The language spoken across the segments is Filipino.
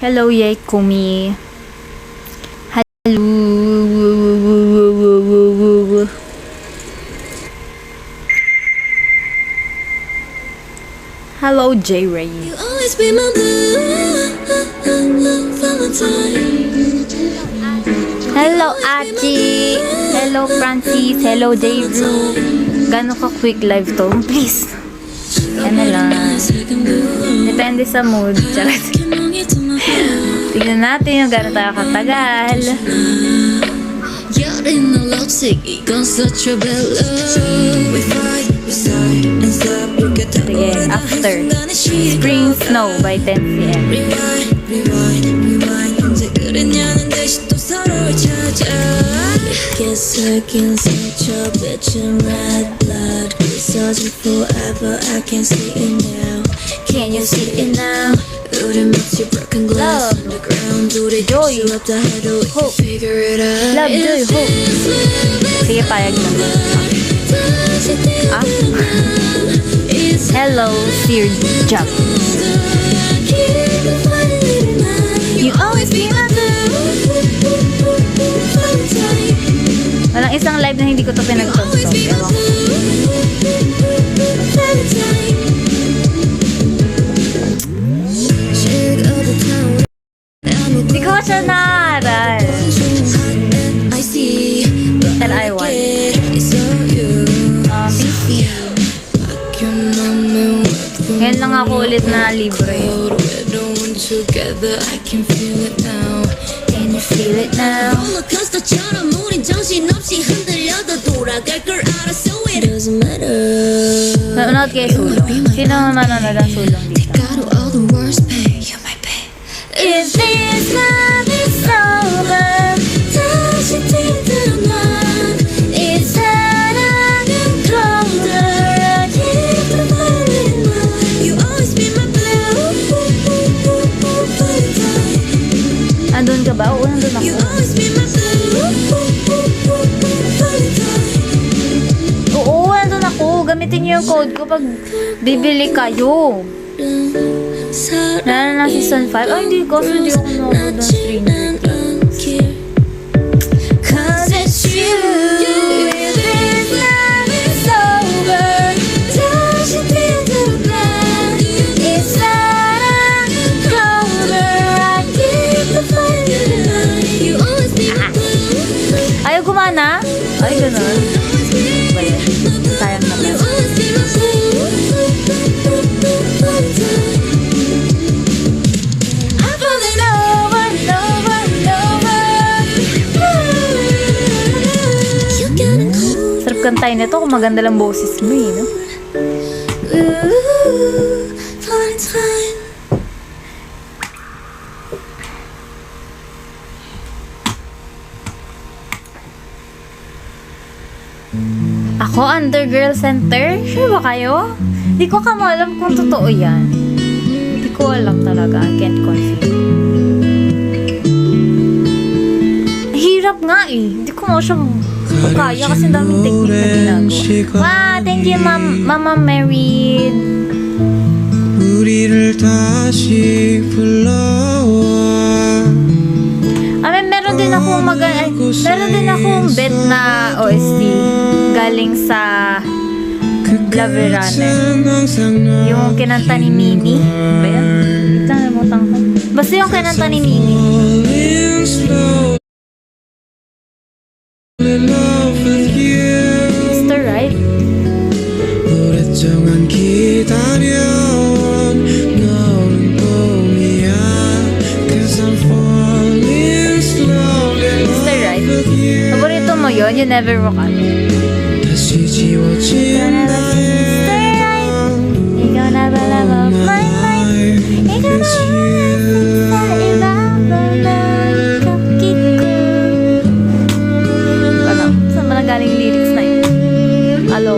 Hello, Yakumi. Hello. Hello, J Ray. You always be my Valentine. Hello, Aji. Hello, Francis. Hello, J Ru. Gano'n ka quick live to? Please. Ano lang. Depende sa mood. Charot. Tignan natin yung gano'n tayo katagal. You're in the love sick, gon' such a bella. We fight, we sigh, and stop, we get the Sige, after. Spring Snow by 10pm. Rewind, rewind, rewind. 언제 그랬냐는 듯이 또 서로를 찾아. Guess I can such a bitch in red blood. We're searching forever, I can see it now. Can you see it now? 우리 마치 broken glass on the ground. 우리 Joy. 수 없다 해도 we can figure it out. Love, joy, hope. Sige, payag na. Ah? Hello, Sir Jack. You always be my Walang isang live na hindi ko to pinag-stop. Ewan ko. Hindi ko siya naaral. Pero I want. PC. Ngayon lang ako ulit na libre. I can feel it now. Can you feel it now? 롤러코스터처럼 우린 정신없이 흔들려도 돌아갈 걸 알았어. It doesn't matter. Nanonood kayo sulong. Sino manonood ang sulong dito? Take out all the worst pain. You might pay. Is this love is over? 다시 뒤돌아만. Is 사랑은 colder? I keep reminding you. You always be my blue Valentine. Andun ka ba? Oo, nandun You ako. always be my blue Valentine. Oo, nandun ako. Gamitin niyo yung code ko pag bibili kayo. Lalo na season 5. Ay, hindi ko. So, hindi ako manood ng Stranger Things. Cause it's you. If this love is over, 다시 뒤돌아만. Is 사랑은 colder? I keep the fire. You always be my blue. Ayaw gumana? Ay, ganun. Balik. Sayang You naman. always be my blue Valentine. I'm falling over and over and over. You getting cold. Sarap kantayin nito kung maganda lang boses mo eh, no? Ooh, Valentine. Ako, under Girl Center? Sure ba kayo? Hindi ko alam kung totoo yan. Hindi ko alam talaga. I can't confirm. Hirap nga eh. Hindi ko siya kaya kasi daming technique na ginagawa. Wow, thank you, Mama Mary. 우리를 다시 불러와. Meron din akong meron din akong bet na OST galing sa Love Runner. Yung kinanta ni Mimi. Ba yan? Nakalimutan ko. Basta yung kinanta ni Mimi. Mr. Right? 오랫동안 기다려온 너는 봄이야. 'Cause I'm falling slowly Mr. Right? with you. Paborito mo yun? You never walk out. 다시 지워진다. Ikaw na ba love of my life? Ikaw na ba sa ibabaw ng kapit ko? Ano? Saan ba nagaling lyrics na yun? Hello?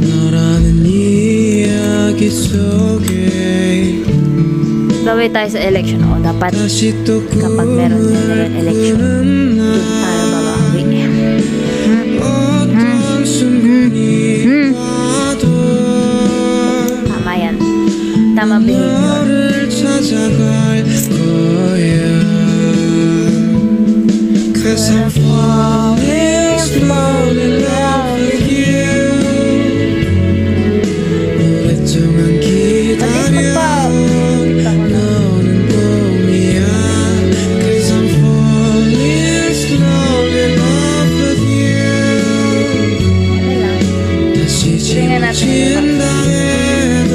너라는 이야기 속에 Gawin tayo sa election. O, dapat 다시 또 kapag meron ng election, 꾸는 doon tayo babawi. 어떤 순간이 와도 Tama yan. Tama behavior. 너를 찾아갈 거야. 'Cause I'm falling slowly in love with you. 오랫동안 기다려 너는 봄이야. 'Cause I'm falling slowly in love with you. Ano lang. 다시 tingnan natin. 지워진다 해도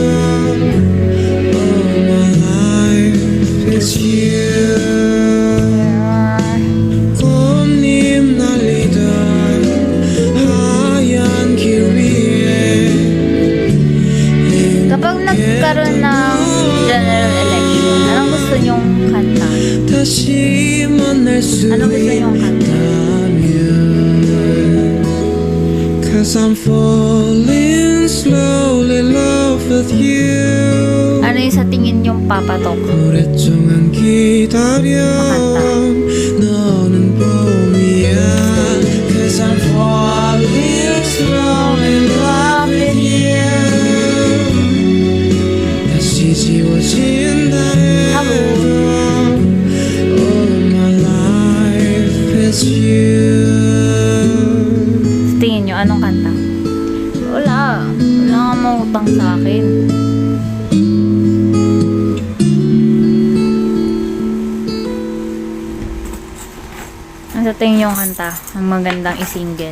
all my life is you. 꽃잎 날리던 하얀 길 위에 Kapag nagkaroon ng general election, anong gusto nyong kanta? 다시 만날 수 Anong gusto nyong kanta? 있다면 'Cause I'm falling slowly in love with you. Ano yung sa tingin nyong papatok? 오랫동안 기다려 너는 봄이야. 'Cause I'm falling slowly in love with you. 다시 지워진다 해도 all my life is you. Sa tingin nyo, anong kanta? Wala. Wala nga mautang sa akin. Ano sa tingin yung kanta? Ang magandang isingle.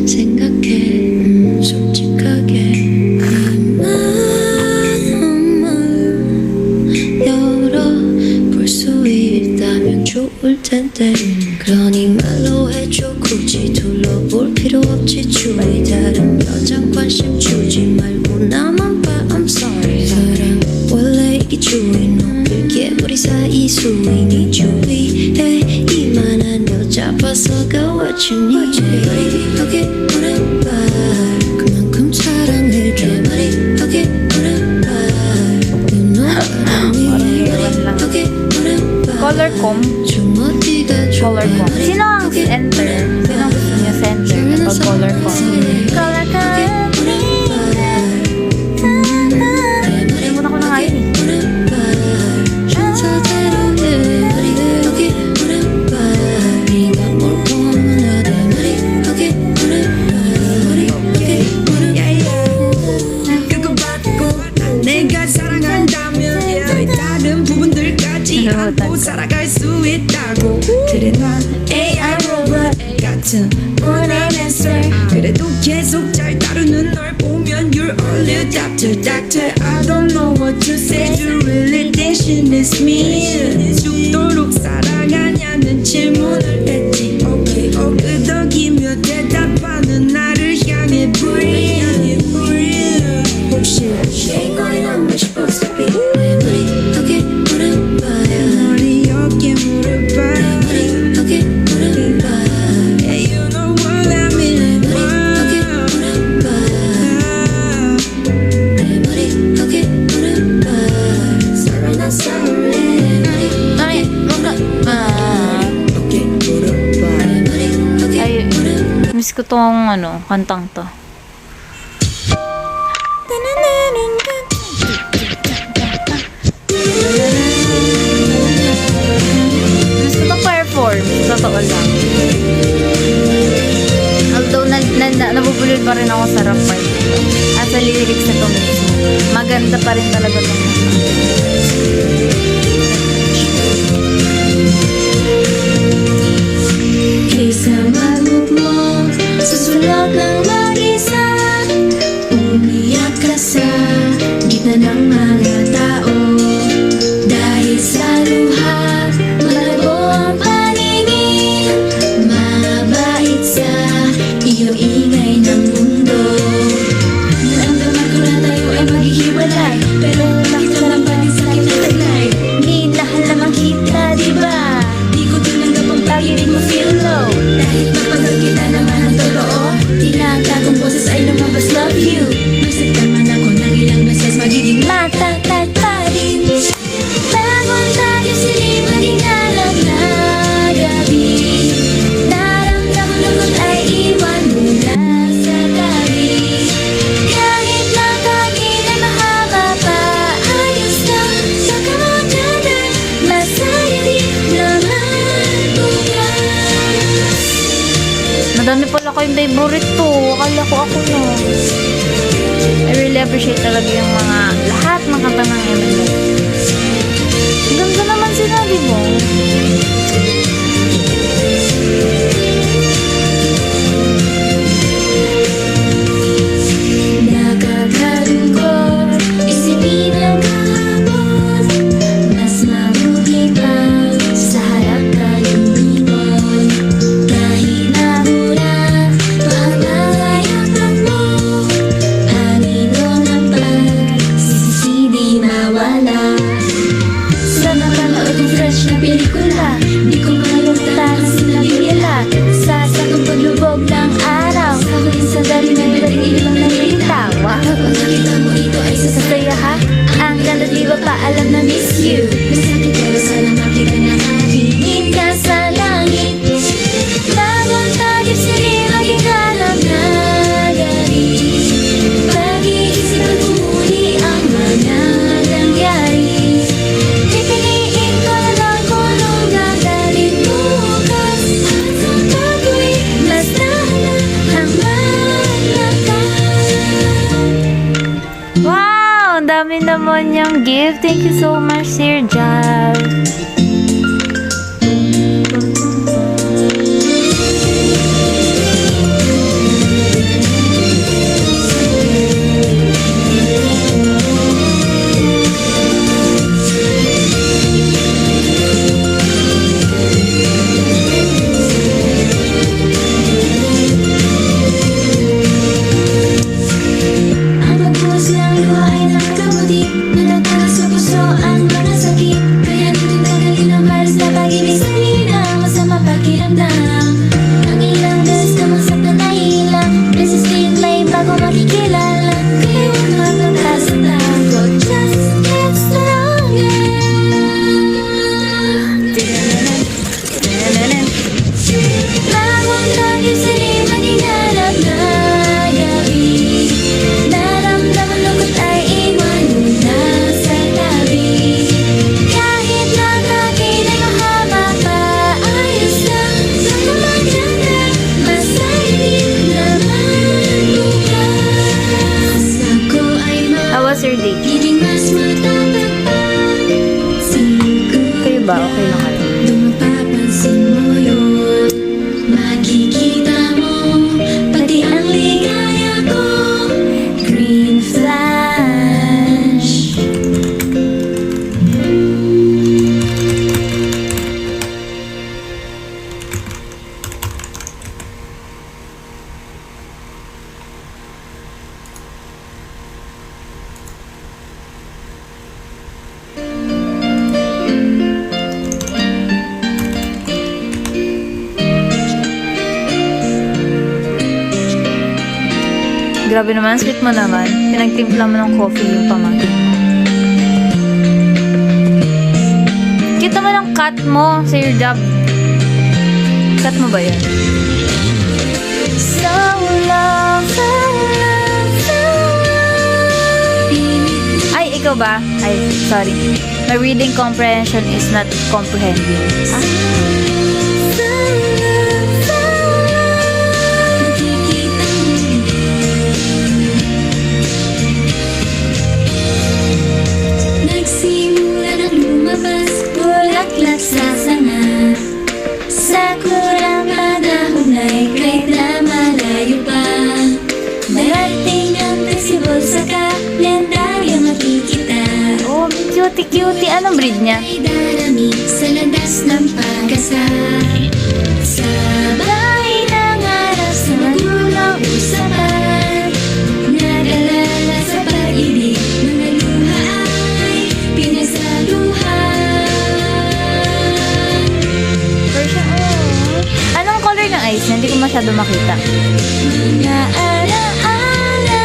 생각해 솔직하게 마음을 열어볼 수 있다면 좋을 텐데 그러니 말로 해줘 굳이 둘러볼 필요 없지 주위 다른 여잔 관심 주지 말고 나만 봐 I'm sorry 사랑 원래 이기주의 높일 개구리 사이 수인이 주위에 이만한 여자 봐서 go what you need 머리하게 오는 말 그만큼 사랑해줘 머리하게 오는 말 You know what I mean 머리하게 오는 말 Colorcom. 좀 어디가 좋아 Colorcom. Sino ang center? Sino ang gusto niya center kapag Colorcom? Colorcom. Nalimutan ko na nga yun eh. 내가 사랑한다면 너의 다른 부분들까지 안고 살아갈 수 있다고 그래 난 AI 로봇 같은 원한 answer 그래도 계속 잘 다루는 널 보면 You're only doctor doctor I don't know what to say You really think she needs me 죽도록 사랑하냐는 질문을 했지 Okay 끄덕이며 대답하는 나를 향해 breathe 혹시 Ain't going on my supposed to be 내 머리하게 오는 바야 머리 어깨 무릎 발 머리하게 오는 바야 Yeah you know what I mean 내 머리하게 오는 바야 내 머리하게 오는 바야 Sorry not sorry Ay, 뭔가, 어깨 무릎 발 머리하게 ay, 오는 miss ko tong ano, kantang to. Miss ko tong perform, sa totoo lang. Although, nabubulol pa rin ako sa rap part. At sa lyrics na to mismo. Maganda pa rin talaga tong kanta. Kisamagot mo sa sulok ng mag-isa Umiyak ka sa gitna ng mga tao Dahil sa luha, malabo ang paningin Mabait sa Madami pala kayong favorite to. Akala ko ako na. I really appreciate talaga yung mga lahat ng kanta ng ML. Ganda naman sila, di ba? Nakakalungkot, isipin ang kahapon. Mas mabuti pa sa harap ka lumingon. Kahit na mura, mahalayapan mo. Anino ng pagsisisi di mawala. Sa napanood ng fresh na pelikula, di ko malungtan na sinabi nila. Sa sakong paglubog ng araw, sa huling sandali may ilang nakita. Wow! Kapag nakita mo ito ay Sasaya ha? Ang ganda di ba pa alam na miss you? masakit pero sana makita na katingin ka sa langit. Bagong tagip sili maging alam na galing. Pag-iisip at umuli ang mga nangyari. Pipiliin ko na lang kung anong gagawin bukas. At sa pag-uwi, mas dahan ang maglakad. Wow! Ang dami naman yung gift. Thank you so much, Sir Jav. Ang pagbuhos ng luha ay nakakabuti. Natatala sa puso ang mga sakit. Kaya nito'y tagalin ang malas na pag-ibig sa hina. Masama pakiramdam. Ang ilang beses ka masaktan na ilang beses din may bago makikilala. Kaya huwag maglantas at takot. Just get stronger. Bagong tagip sili maging harap na gabi. Naramdaman lungkot ay iwan mo na sa tabi. Kahit nakakita mo haba pa, ayos lang. Baka maganda, masaya din naman bukas. Ako ay How was your day? magiging mas matatag pa. Siguro Kayo ba? Okay lang kayo? kung mapapansin mo yun, makikita mo pati ang ligaya ko. Green flash. Grabe naman, sweet mo naman. Pinagtimpla mo ng coffee yung pamangkin mo. Kita mo ng cut mo, Sir Jav. Cut mo ba yan? So long, so long, so long. Ay, ikaw ba? Ay, sorry. My reading comprehension is not comprehending. Ah? Nagsimula ng lumabas, bulaklak sa sanga. Sakura madahon ay kahit na malayo pa. Darating ang festival sa kalendaryo makikita. Oh, cutie-cutie. Anong breed niya? Ay darami sa landas ng pag-asa. Sabay ng araw sa magulang usapan. Nag-alala sa pag-ibig, mga luha ay pinasaluhan. Version, oh. Anong color ng eyes niya? Hindi ko masyado makita. Mga alaala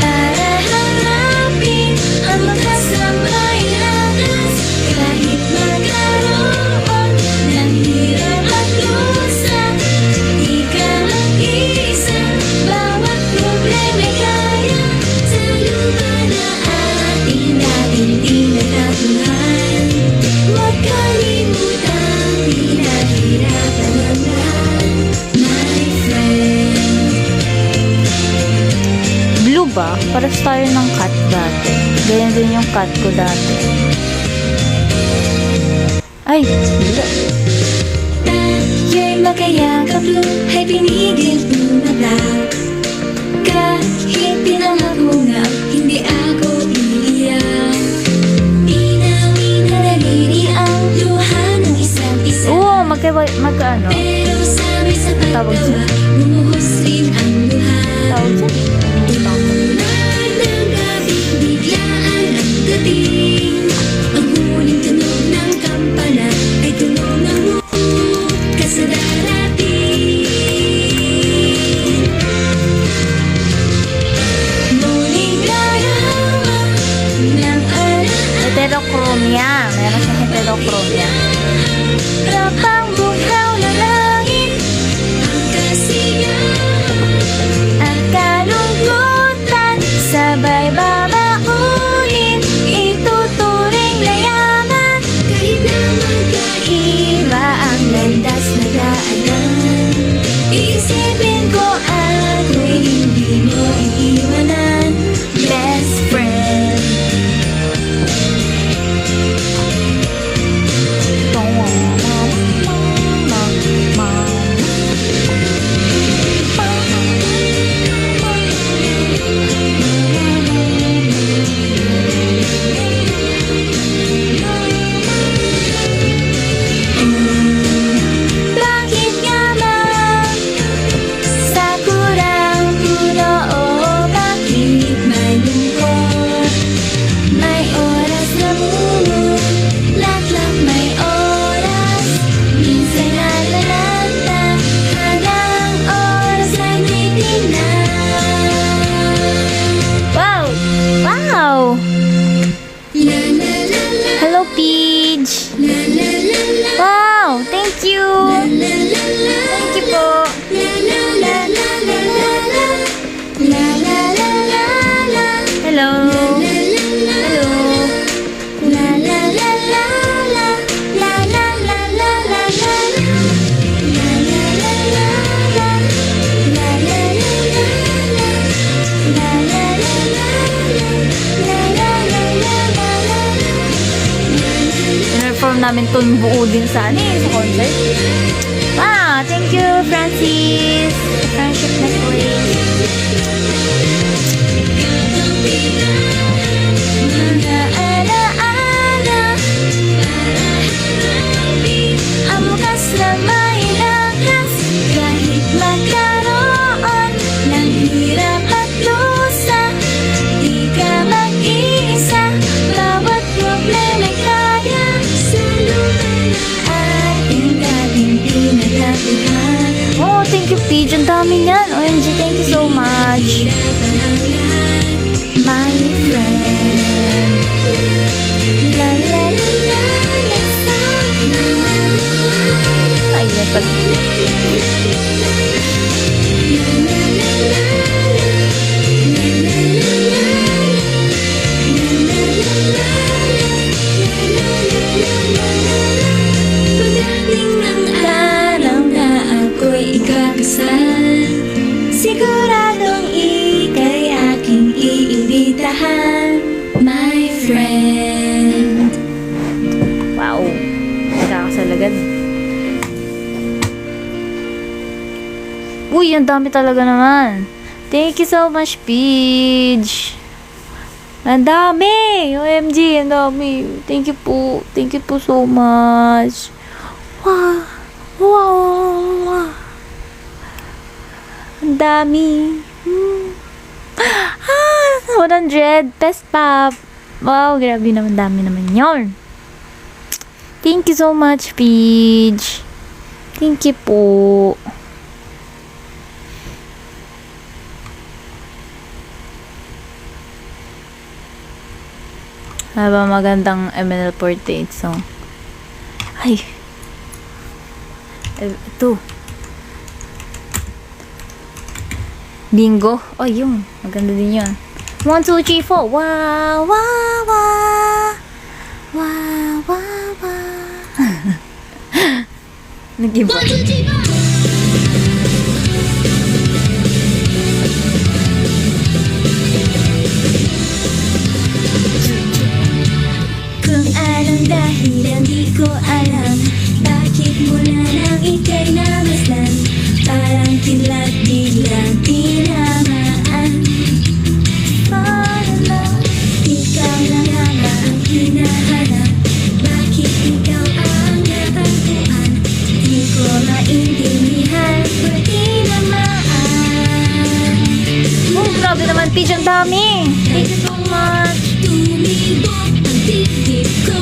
para hanapin ang wakas ng may lakas. Kahit magkaroon ng hirap at lusa, di ka mag-isa. Bawat problema'y kaya sa lupa na ating dating tinatatuhan. Huwag kalimutan, pinahirapan ang lahat. My ba? Paras tayo ng cat dati. Ganyan din yung cat ko dati. Ay, wala. Tayo'y magkayakap, luhay pinigil bumata. Kahit pinangako nga, hindi ako iiyak. Inawi na naliri ang luha ng isa't isa. Oo, magkaano? Pero sabi sa Tawag pagtawa, siya. lumuhos rin ang luha. Tawag siya. Ulan ng gabi, biglaan ang dating. Ang huling tunog ng kampana ay tunog ng hukas sa darating. Muling darama ng alaala. Heterochromia. Meron siyang heterochromia. Rapang buhaw na langit ang kasiyahan at kalungkutan sabay babaunin, ituturing layanan kahit na magkaiba ang landas na daanan. Isipin ko ako'y hindi mo iiwanan, best friend. Bakit nga ba sa kurang puno o bakit may lungkot? May oras na lahat may oras. Minsan nalalanta hanggang oras ay ngiti na. Wow! Wow! La la la la Hello, Peach! la la la la Wow! Thank you! la la la la. Thank you po! La la la la la la la. La la la la la. Hello! La la la Hello! la la la la la. La la la la la la. La la la la la. La la la la la. La la la la la. La la la la la. Perform namin to buo din sa sa concert. Ah! Thank you, Francis! Sa friendship necklace. Mga alaala para hanapin ang bukas na may lakas kahit magkaroon ng hirap at lusa. Di ka mag-iisa, bawat problema'y kaya sa lumana ating dating pinaglabuhan. Oh, thank you, Peach. Ang dami niyan. OMG, thank you so much. Hirapan ang lahat, My friend. la la la la, let's talk now. Ayan, pag... Pagdating ng araw na ako'y ikakasal, siguradong ika'y aking iimbitahan, my friend. Wow. Nakakasalagan. Uy, ang dami talaga naman. Thank you so much, Peach. Ang dami! OMG, ang dami. Thank you po. Thank you po so much. Wow. Wow. Ang dami. Ah, 100. Best pop. Wow, grabe naman. Dami naman yun. Thank you so much, Peach. Thank you po. Haba magandang MNL portrait song. Ay. Ito. Bingo. Oh, yun. Maganda din yun. 1, 2, 3, 4. Wow, wow, wow. Wow, wow, wow. Nag-iba. Peach. Ang dami. Thank you so much. Tumibok ang dibdib ko.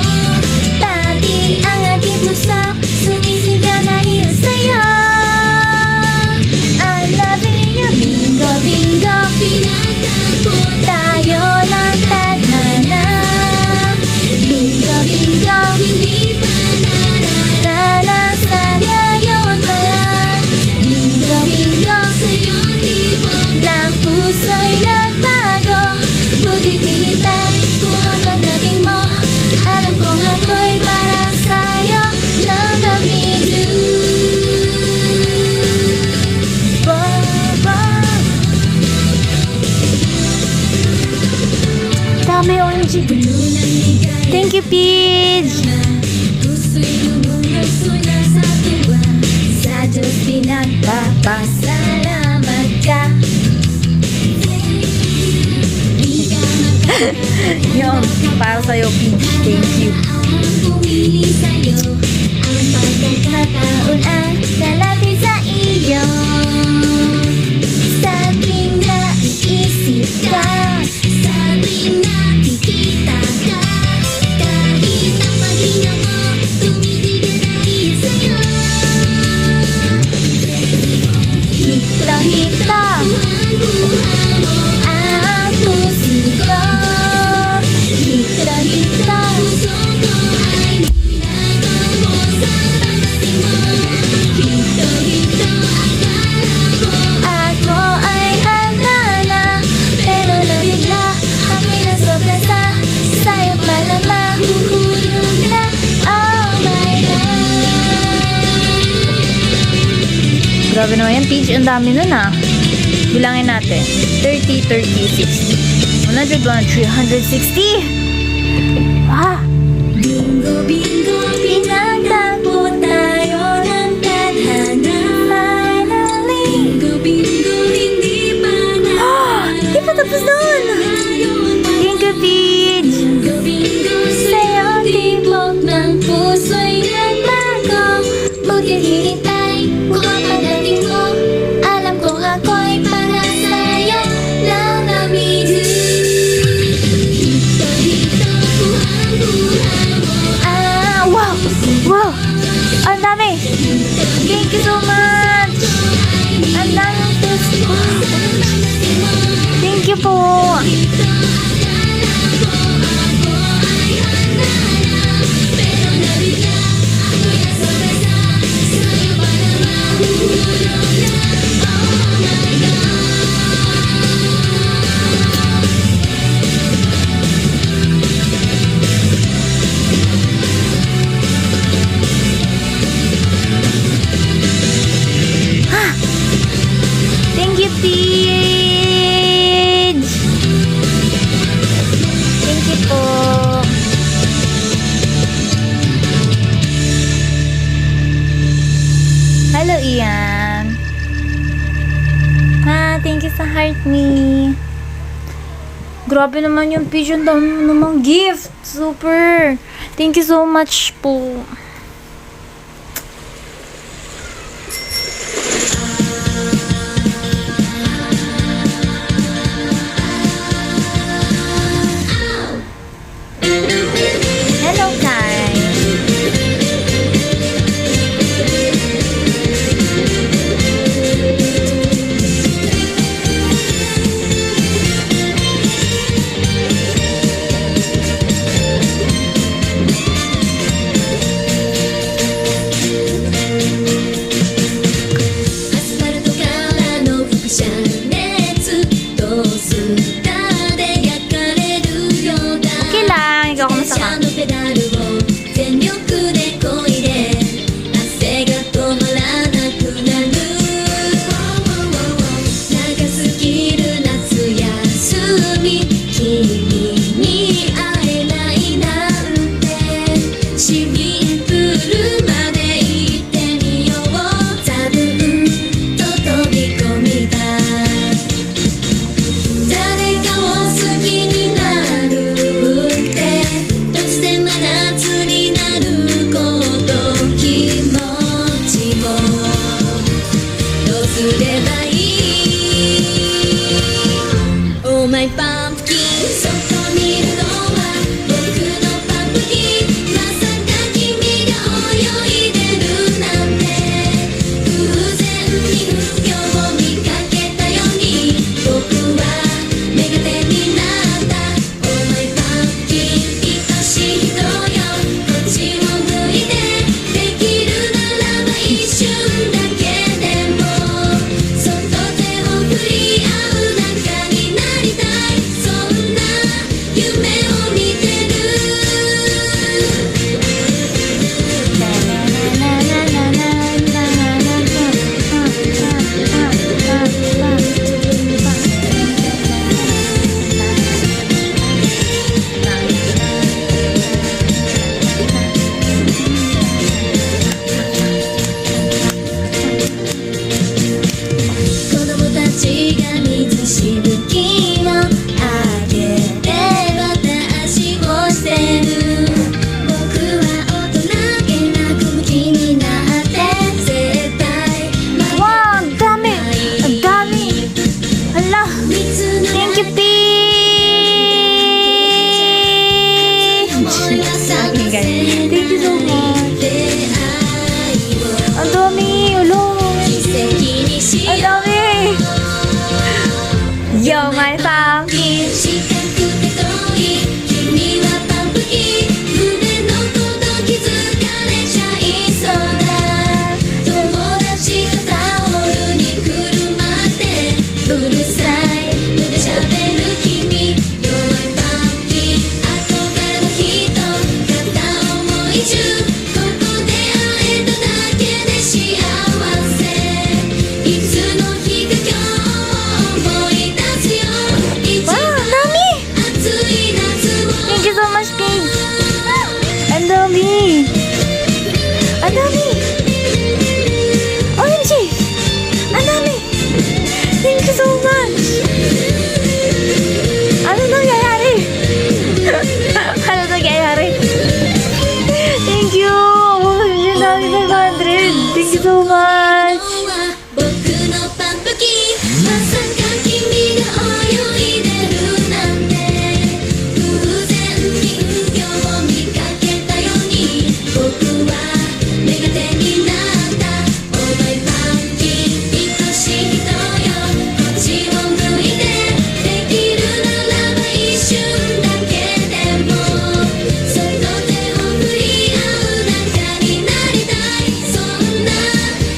Pati ang aking puso sumisigaw dahil sa'yo. I'm loving you. Bingo, bingo. Pinatagpo tayo ng tadhana. Bingo, bingo. Hindi pa naranasan ngayon pa lang. Bingo, bingo. Sa'yo tibok ng puso'y nagbago. Buti tinitay kung ang pagdating mo. Alam kong ako'y para sa'yo. Love that we do. Dami, OMG. Thank you, Peach. Puso'y lumuluso na sa tuwa. Sa Diyos pinagpapasalamat ka. Yun, para sa'yo, Peach. Thank you. Pumili sa'yo. Ang pagkakataon ang lalapit sa iyo. Sa tuwing naiisip ka, sa tuwing nakikita ka, kahit ang paghinga mo, tumitigil dahil sa'yo. Hita-hita. Buhay mo ang puso ko. Hita-hita. Puso ko ay nilago mo sa pagdating mo. Hito-hito akala ko ako ay handa na, pero nabigla ako'y nasobra sa sa'yo pala mahuhulog na. Oh my God. Grabe naman yan, Peach. Ang dami nun ah. Bilangin natin. 30, 30, 60. 100, 360. Ah! Bingo, bingo, pinagtagpo tayo ng tadhana. Finally! Bingo, bingo, hindi pa Di pa tapos doon! Thank you, Peach! Bingo, bingo, sa'yo tibok ng puso'y nagbago. Buti hinintay kung ang pagdating mo. Alam kong ako'y para sa'yo. Love that we do. Hito-hito, buhay mo Ah! Wow! Wow! Ang dami! Thank you so much! Ang dami puso! Thank you po! Thank you, Peach! Thank you po! Hello, Ian! Thank you sa heart me! Grabe naman yung Peach, ang dami mo namang gift! Super! Thank you so much po! Hello, Kai! You're my pumpkin. 近くて遠い君はパンプキン胸のこと気づかれちゃいそうだ友達がタオルにくるまってうるさいので喋る君弱いパンプキン憧れの人片思い中ここで会えただけで幸せいつの日か今日思い出すよ一 Wow, 番 ang dami! 暑い夏を Thank you so much, Paige. Ang dami. Ang dami. OMG. Ang dami. Thank you so much. Ano nangyayari? Ano nangyayari? Thank you. OMG, ang dami 500. Thank you so much. 僕のパンプキンまさか君が泳いでるなんて偶然に運用を見かけたように僕は目が手になったお前パンキン愛しい人よこっちを向いてできるならば一瞬だけでもそっと手を振り合う仲になりたいそんな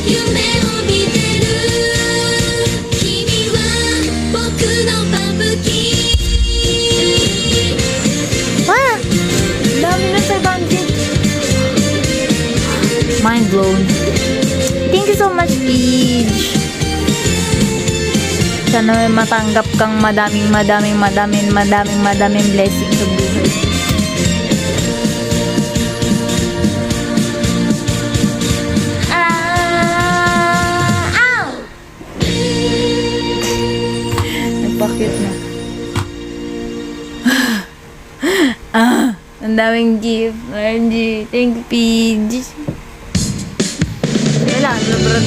夢を見てる君は僕のパンプキン Wow! Ang dami na 500. Mind blown. Thank you so much, Paige. Sana may matanggap kang madaming blessing sa buhay. Ow! Nagpakit na. Ang daming gift. RNG. Thank you, Paige. Wala, sobrang.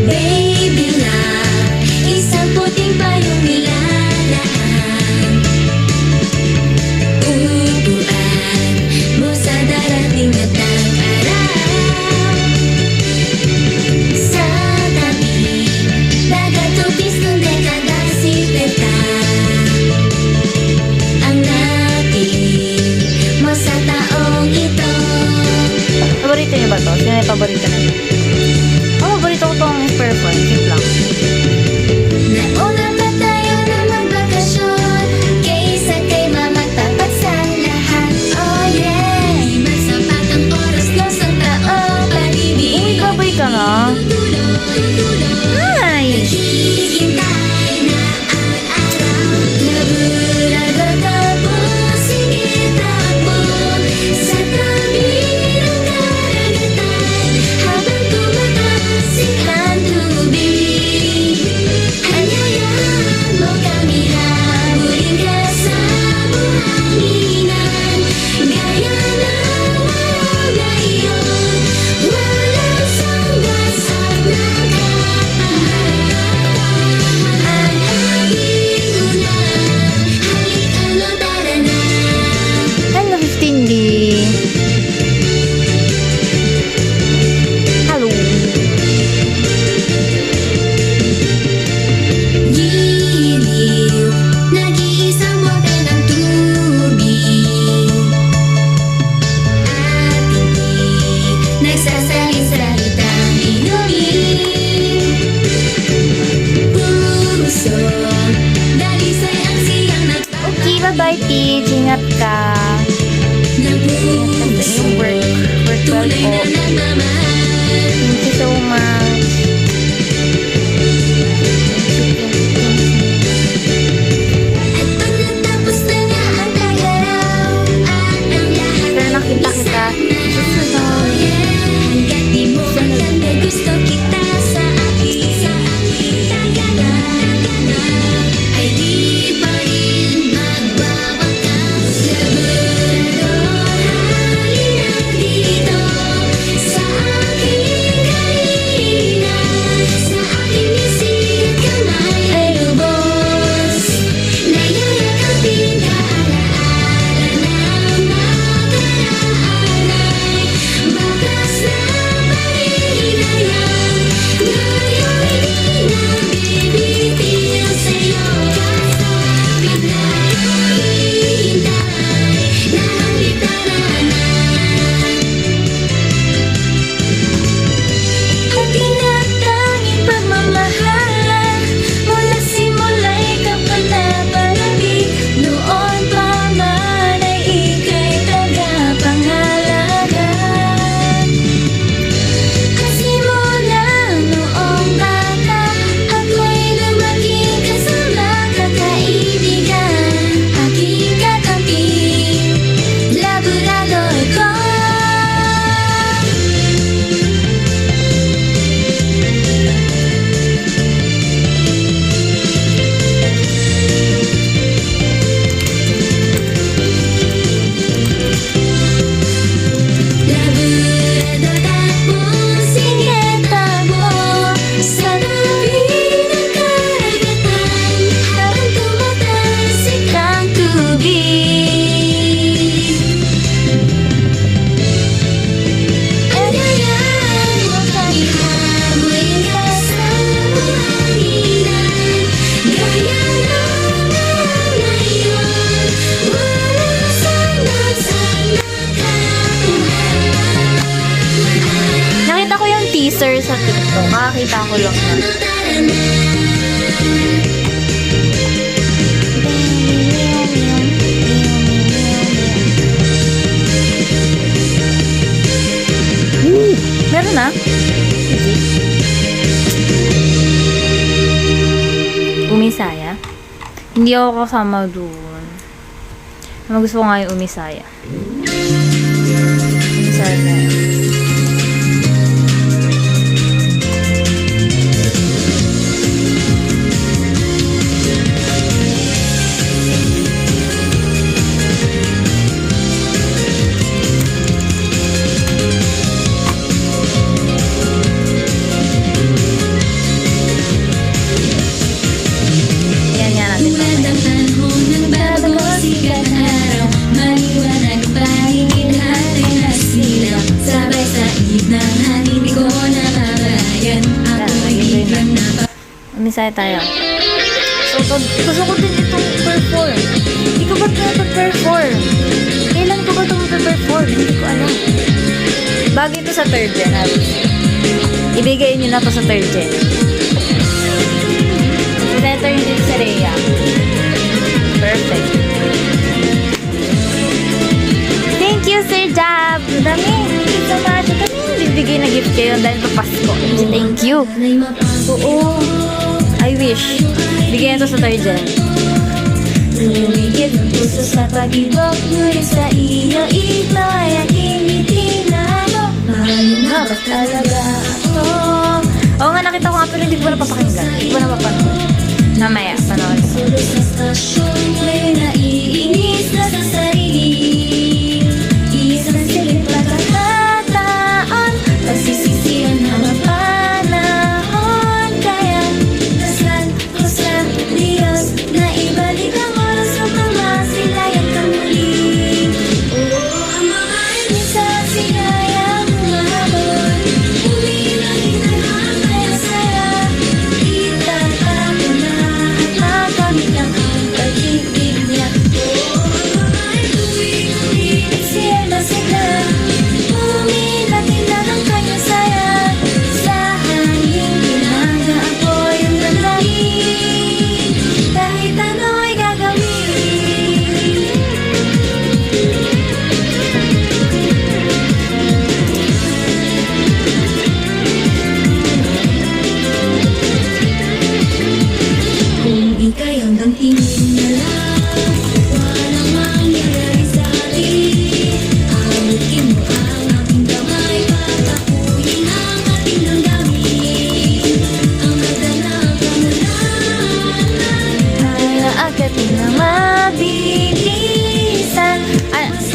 Baby love, isang puting payong nilalaan Upuan mo sa darating na tag-araw Sa tabi, nagatupis ng dekada sipeta Ang natin mo sa taong ito Paborito niyo ba to? Sino yung paborito na to? Paborito ko tong purple. Cute lang. Nauna pa tayo na magbakasyon Kaysa kay mama tapat sa lahat Oh yeah Di magsapat ang oras no sa taong Uy, pag-ibig kabay ka na. Hi! Hihintay na ang araw Nabulaga tapos sige takbo Sa tabi ng karagatan Habang tumatasik ang tubig Anyayahan mo kami habulin ka sa buhanginan Gaya ng araw na iyon Walang sanggas at nakapaharap Ang ating unahan Halika no tara na Ano, 15D? Hello. Giliw, nag-iisang bote ng tubig At hindi nagsasalita-salitang inumin Puso, dalisay ang siyang Okay, bye-bye, Paige. Ingat ka. ng puso Yung work well Tunay po. na nagmamahal Thank you so much. At pag natapos na nga ang tagaraw At ang lahat Pero nakita kita. Oh yeah Hanggat di mo alam na gusto kita sa aking tagaraw Ay di pa rin magbawakas Labrador, halina dito Sa aking pinapakita ko lang na. Meron na? Sige. Umisaya? Hindi ako kasama doon. Gusto ko nga yung Umisaya. Umisaya na yun. Umisaya tayo. So, gusto ko din itong perform. Hindi ko ba ito perform? Kailan ko ba ito perform? Hindi ko alam. Bago ito sa third gen, ibigay nyo na to sa third gen. Letter yun din sa Rhea. Perfect. Thank you, Sir Jab. Dami. Thank you so much. Dami. Bibigay na gift kayo dahil papasko. Thank you. Oo. I wish. Bigyan ito sa third gen. Tumigil ang puso sa pag-ibok, ngunit sa iyo ito ay aking itinalo. Mahal na ba talaga ako? Oo nga, nakita ko nga pero hindi ko na papakinggan. Hindi ko na papanood. Mamaya, panood. Sulod sa stasyon, ngayon naiinis na sa sarili. Isang silid pagkakataon, pagsisisihan na mapanahon. Kaya dasal ko sa Diyos na ibalik ang oras upang masilayan ka muli. Oo, ang mga minsan sinayang umahabol, umiilang na kaya saya. Itatago na at magamit ang pag-ibig niya. Oo, ang mga tuwing siya na sila, umilatin ang kanyang saya. Sa hangin ginagawa ko yung damdamin, kahit ano'y gagawin. Kung ika'y hanggang tingin na lang, walang mangyayari sa atin. Abutin mo ang aking kamay, patakuyin ang ating damdamin. Ang magdala ka mula Ay, aakatin na mabilisan.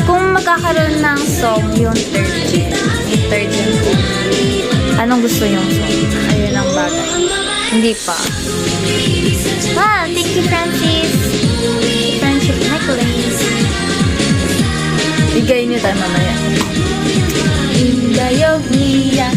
Kung magkakaroon ng song yung third gen, ko, anong gusto yung song? Ayun ang bagay. Hindi pa. Wow, thank you, Francis. Friendship necklace. Bigay niyo tayo mamaya. Indayog niya.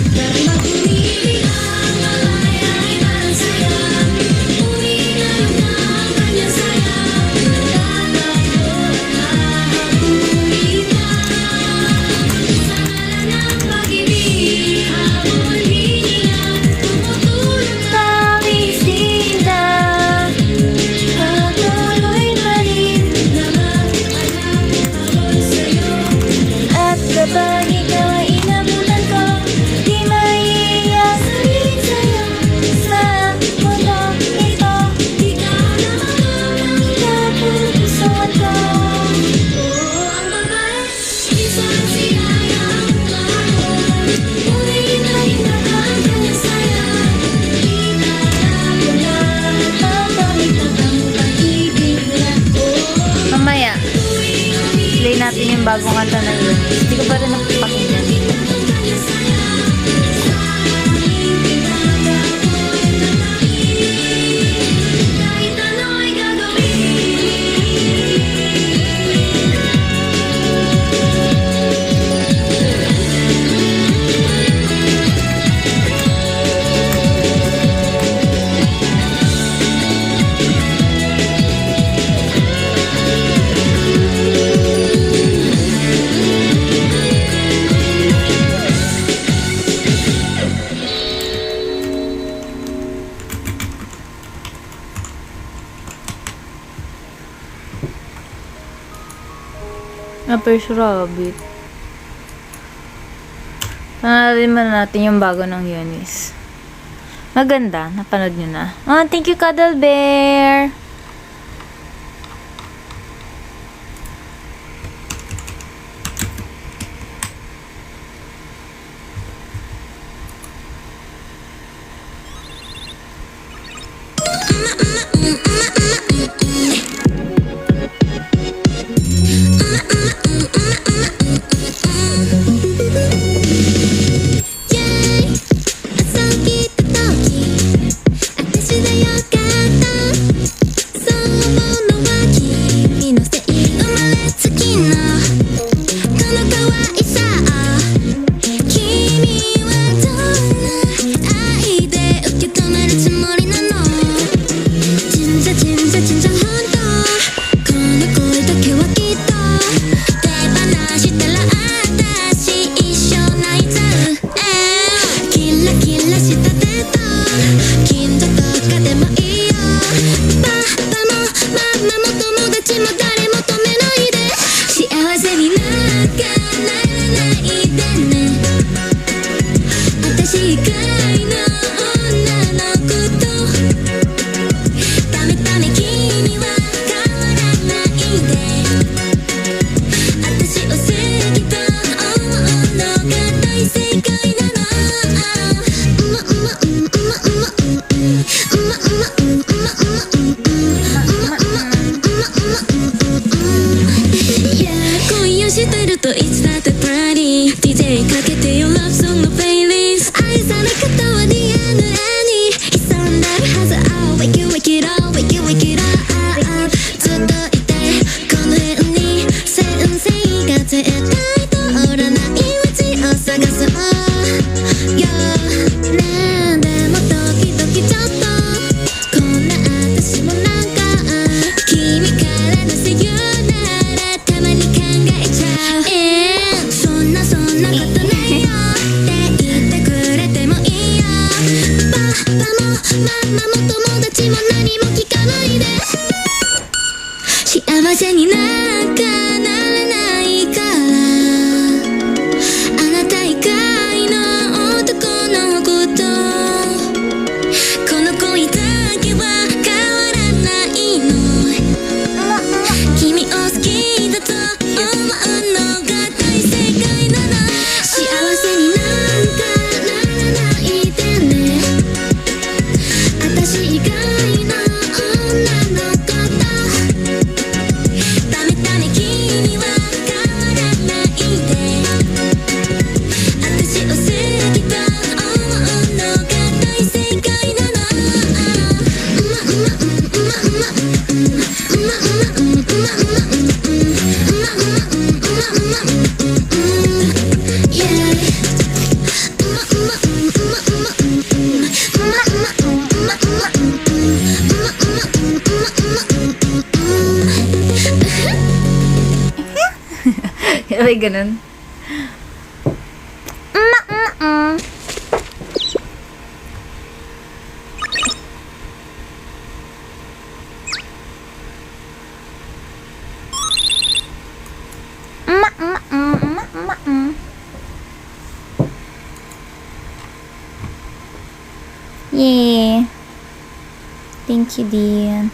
At kapag ikaw ay inabutan ko, di maiiyasarin sa'yo. Sa mundo ito, di ka naman kapupusuan ko. Oo, ang babae, isang sinayang mahal. Ulitin na hinahan ka na saya. Itatago na ang pamitan ang pag-ibig niya. Oo, Mamaya, play natin yung bagong kanta na yun. Hindi ko pa rin napapakinggan. kahit ano'y gagawin. First Rabbit. Panoorin man natin yung bago ng Eunice. Maganda. Napanood nyo na. Oh, thank you, Cuddle Bear. Ay, ganun. Yeah. Thank you, dear.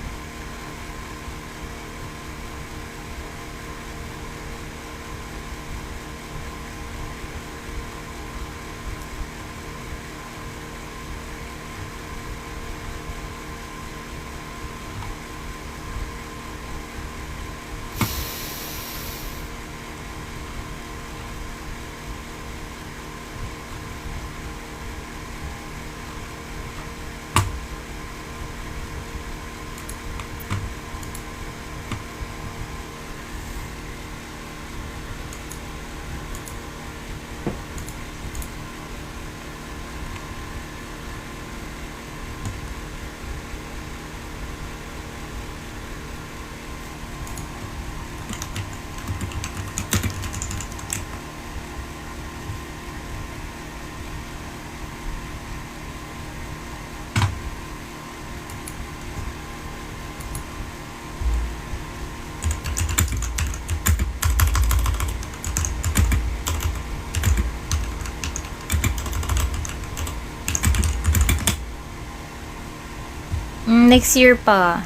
Next year pa.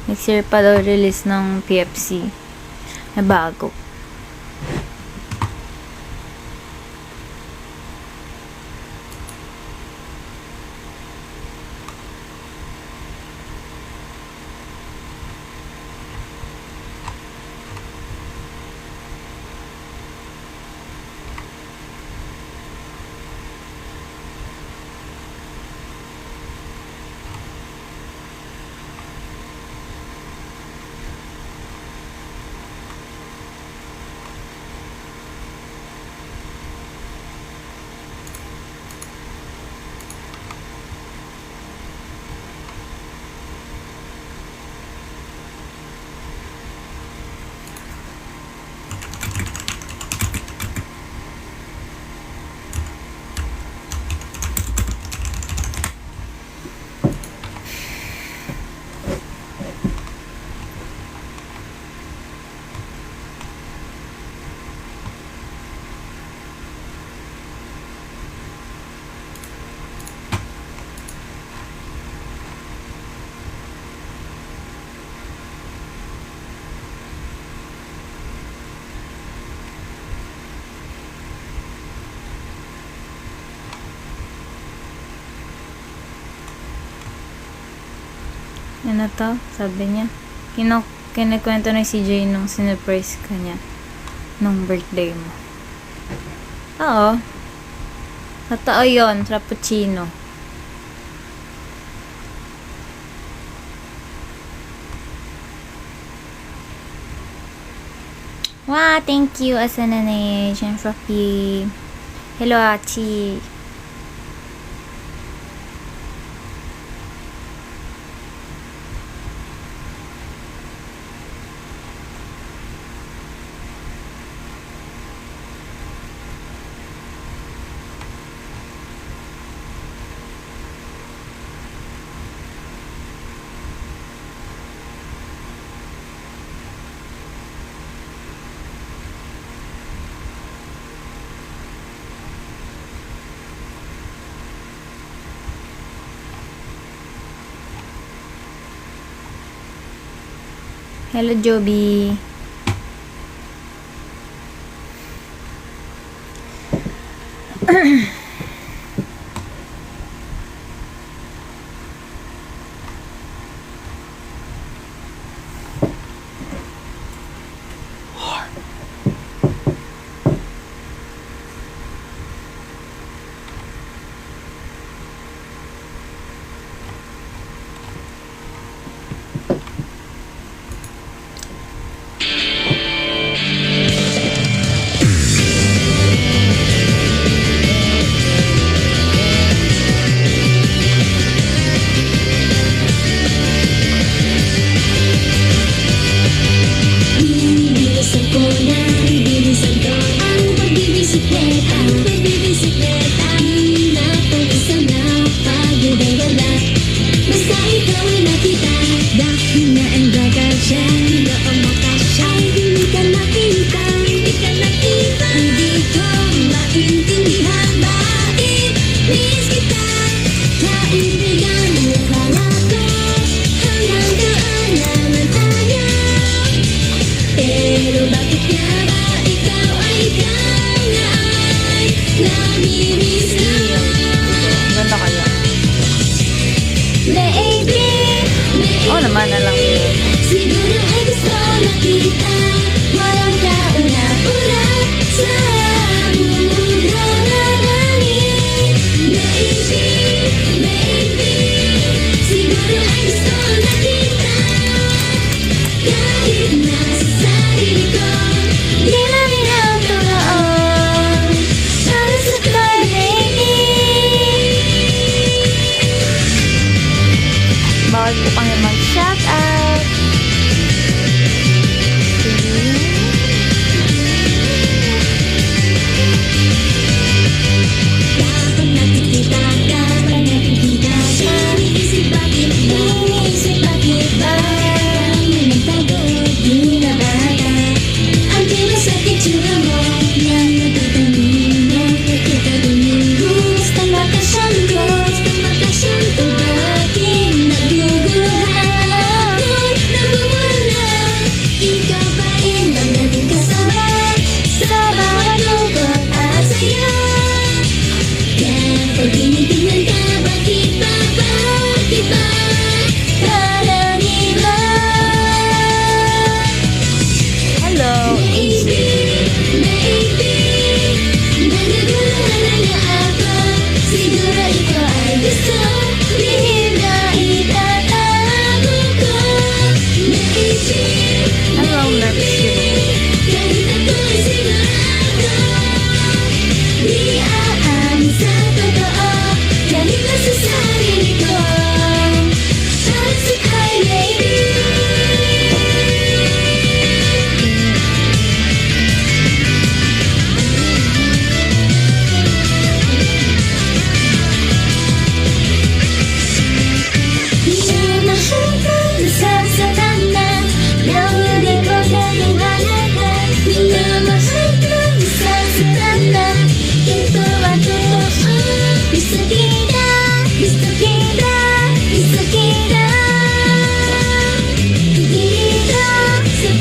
Next year pa daw release ng PFC na bago. Yan na to, sabi niya. Kinikwento na si Jay nung sinurprise ka niya nung birthday mo. Oo. Totoo yun, frappuccino. Wow, thank you, Asanane, Jen Frappy. Hello, Achi. Hello, Joby. Ganda kaya. Oo naman, alam ko. Siguro ay gusto na kita. Walang kauna-una sa mundo na langit. Baby, siguro ay gusto na kita. Kahit nasa sarili ko, di namin ang totoo. Para sa baby. Bawal po kami mag-shout out. Kapag nakikita ka, pag nakikita ka, iniisip bakit ba? Iniisip bakit ba? May nagtago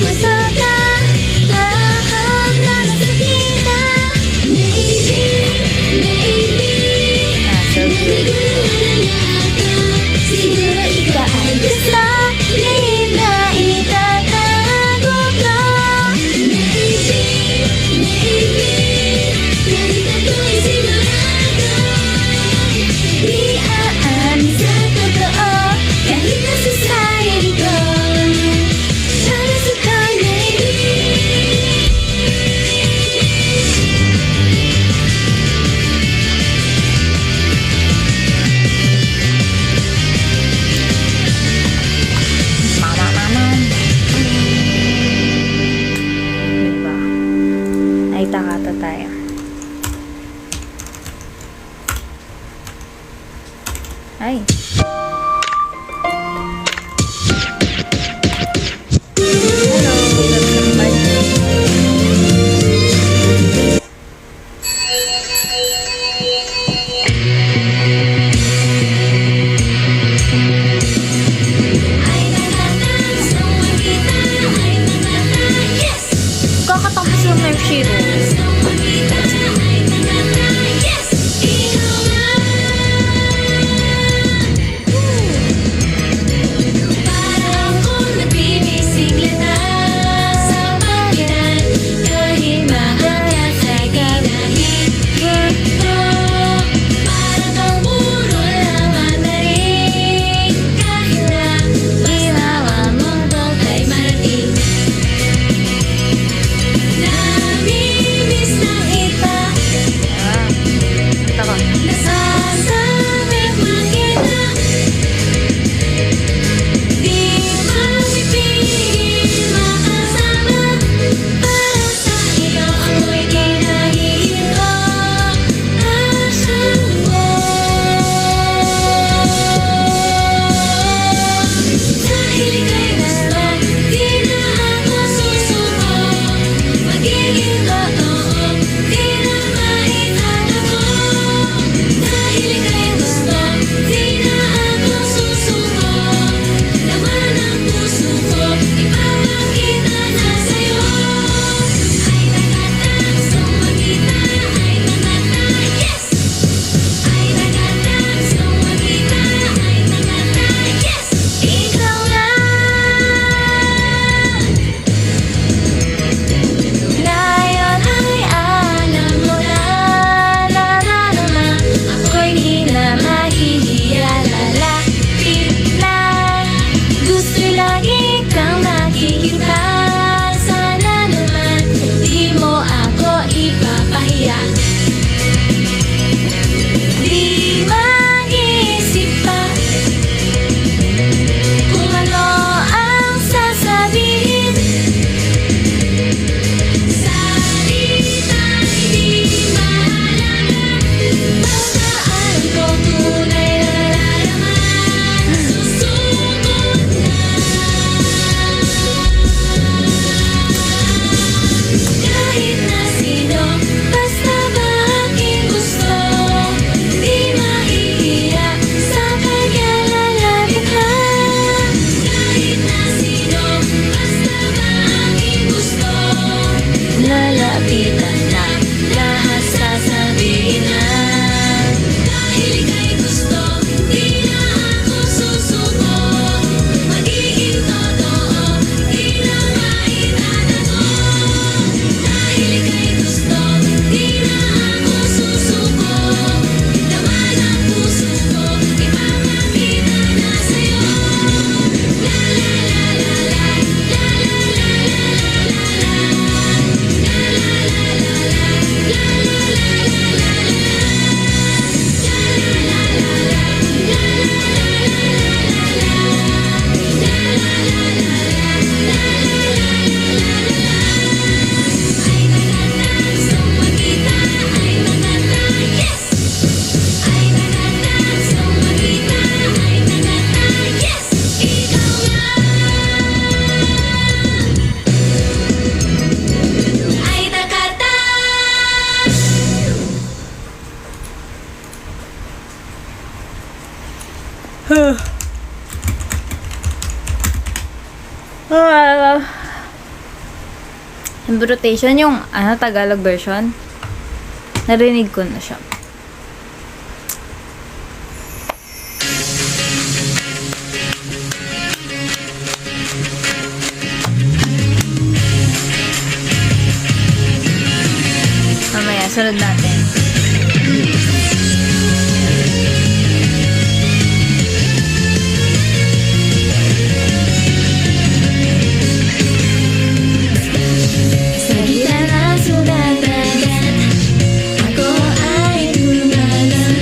Masada lahat na nasa kita. Maybe, maybe So good. siguro ikaw ay gusto. Di na itatago ka. Maybe, maybe ganito ko'y sigurado. Di aalis sa totoo kahit nasasayang ko. Para sa kanya, Diba? Ay, takata tayo. Ay. Hello, welcome back. ay natatas nung makita. Ay natatas, yes! Kakatapos yung Nerf Shiro. Nung makita. Ay natatas, yes! Ikaw nga. Parang kung nagbibisikleta sa pagitan. Kahit mahagkat ay ginahit ko. Para kang puro laman na rin. Kahit na ginawa mong ay marating. Namiss Heavy rotation, yung Tagalog version. Narinig ko na siya. Mamaya, sunod natin. Sa gitna ng sugat-dagat, ako ay lumalang.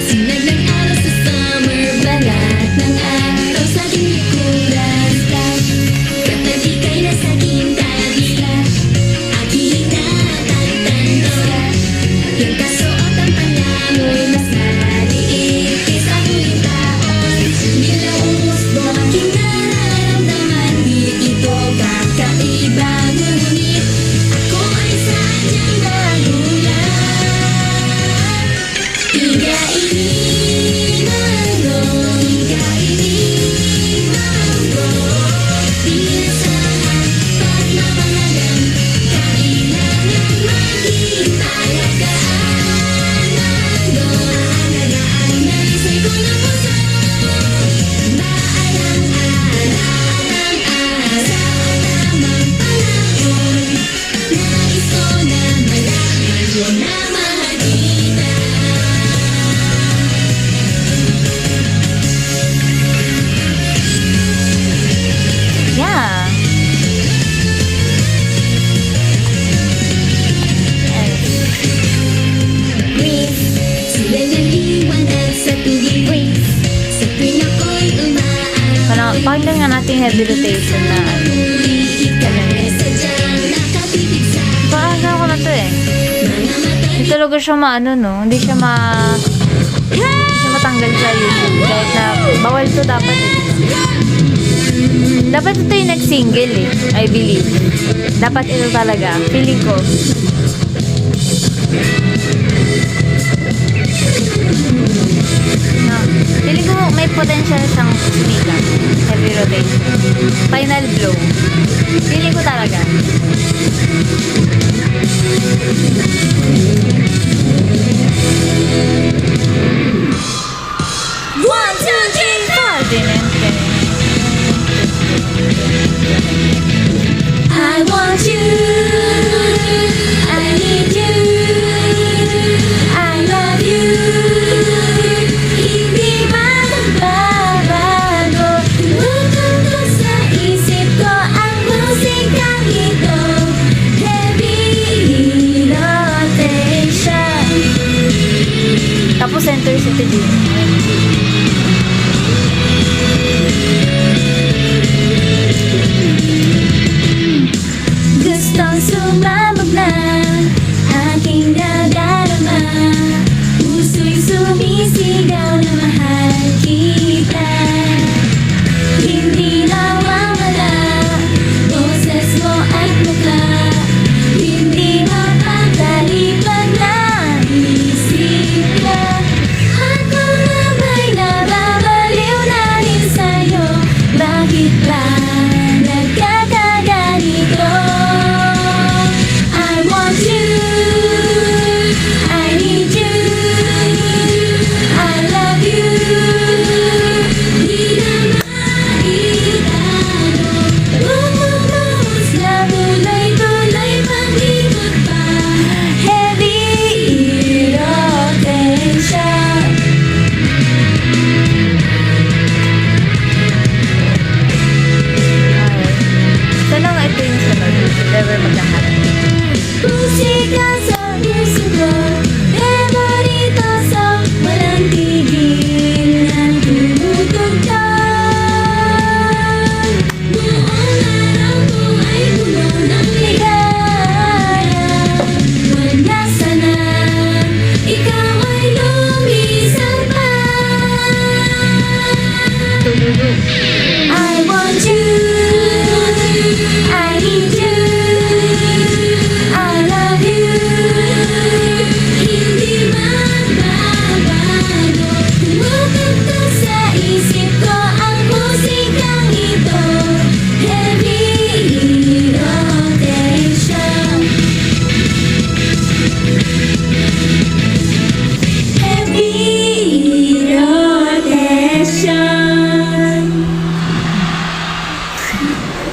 Sinag ng alas sa summer, balat ng araw sa aking likuran. Kapag ika'y nasa tabi, aking natatanda. Yung kasuot ang pangamoy, mas maliit kaysa huling taon. Bilang umusbo, aking nararamdaman, di ito kakaiba. Ngunit ako ay sadyang nagulat. Igainiman ko, igainiman ko. Pinasahan, pagmamahalagan, kailangan maging talagaan ko. Alagaan na isay ko ng puso. Maalang-alang ang araw, tamang panahon. Nais ko na malaman mo na mahal kita. Yeah. Breathe, sila naliwanag sa tuwing breathe. Sa tuwing ako'y umaaway, Pakinggan nga natin yung heavy rotation na muli ika'y sadyang nakatipid sa Paano ko na to eh. mga mata. Hindi talaga siya no? Hindi siya matanggal sa YouTube. Kahit na bawal to dapat eh. Dapat ito yung next single eh. I believe. Dapat ito talaga. Feeling ko. No. Feeling ko may potential siyang sumikat. Heavy rotation. Final blow. Feeling ko talaga. 1, 2, 3, 4. I want you, I need you, I love you. Hindi magbabago. Tumutunog sa isip ko ang musikang ito. Heavy rotation.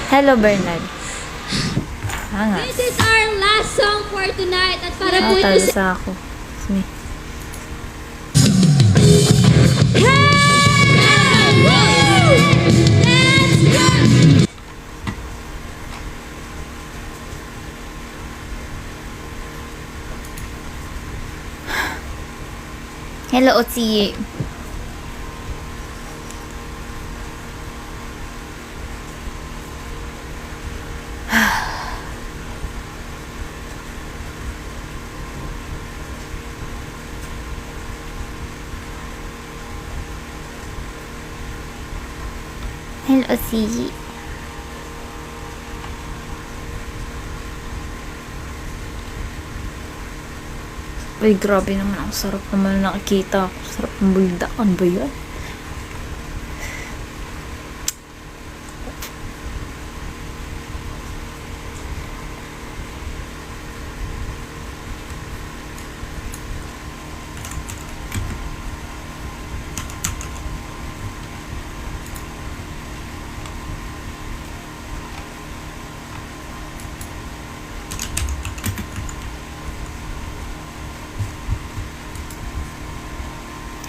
Hello, Bernard. Angas. This is our last song for tonight. At para po ito Talo sa... sa ako. Smith. Hello, Otsi. Hello, Otsi. Uy, grabe naman. Ang sarap naman nakikita. Sarap ng buldak. Ano ba yun?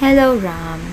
Hello, Ram.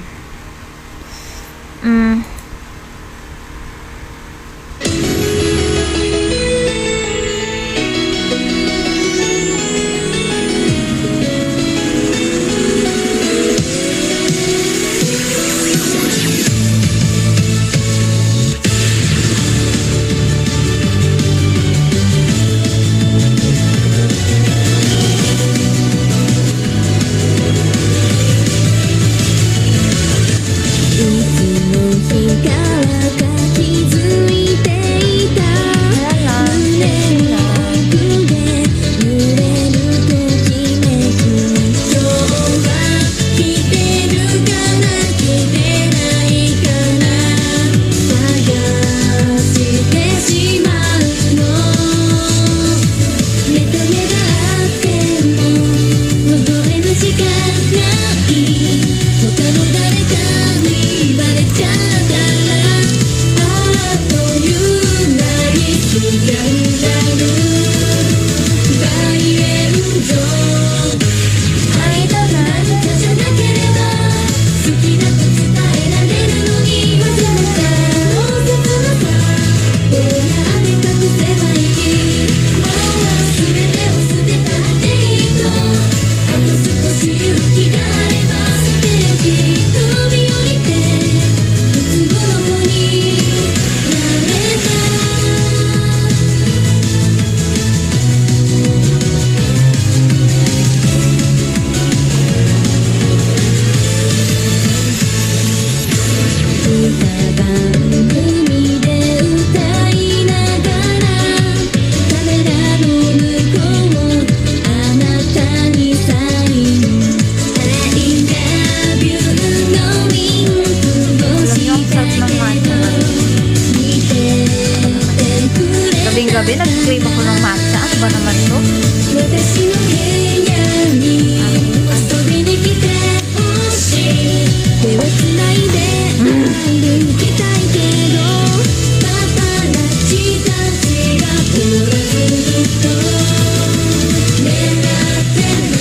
Gabi, nag-crave ako ng matcha. Ano ba naman to? 私の部屋に遊びに来てほしい手をつないで歩きたいけどパパラッチたちがずっと狙ってる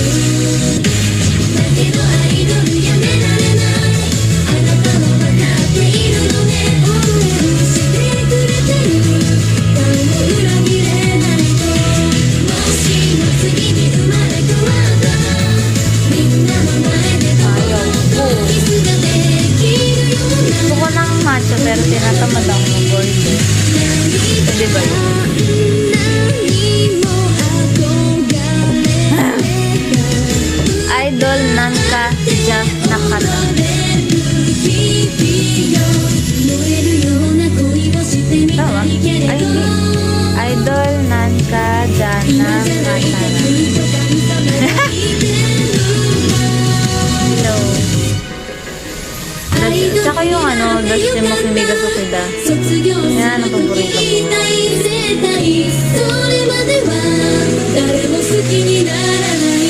だけどアイドルやめられないあなたも分かっているのね応援してくれてる誰も裏切れないともしも次に生まれ変わったらみんなの前でどうキスができるような Gusto ko ng matcha pero tinatamad ako ng golden. Pwede ba yun? Idol Nanka Jack Nakata. Tawa? Idol Nanka Jana Nakata. Hello. Tsaka yung ano, Dustin mo Kimiga Sukida. Yan ang paborito ko. それまでは誰も好きにならない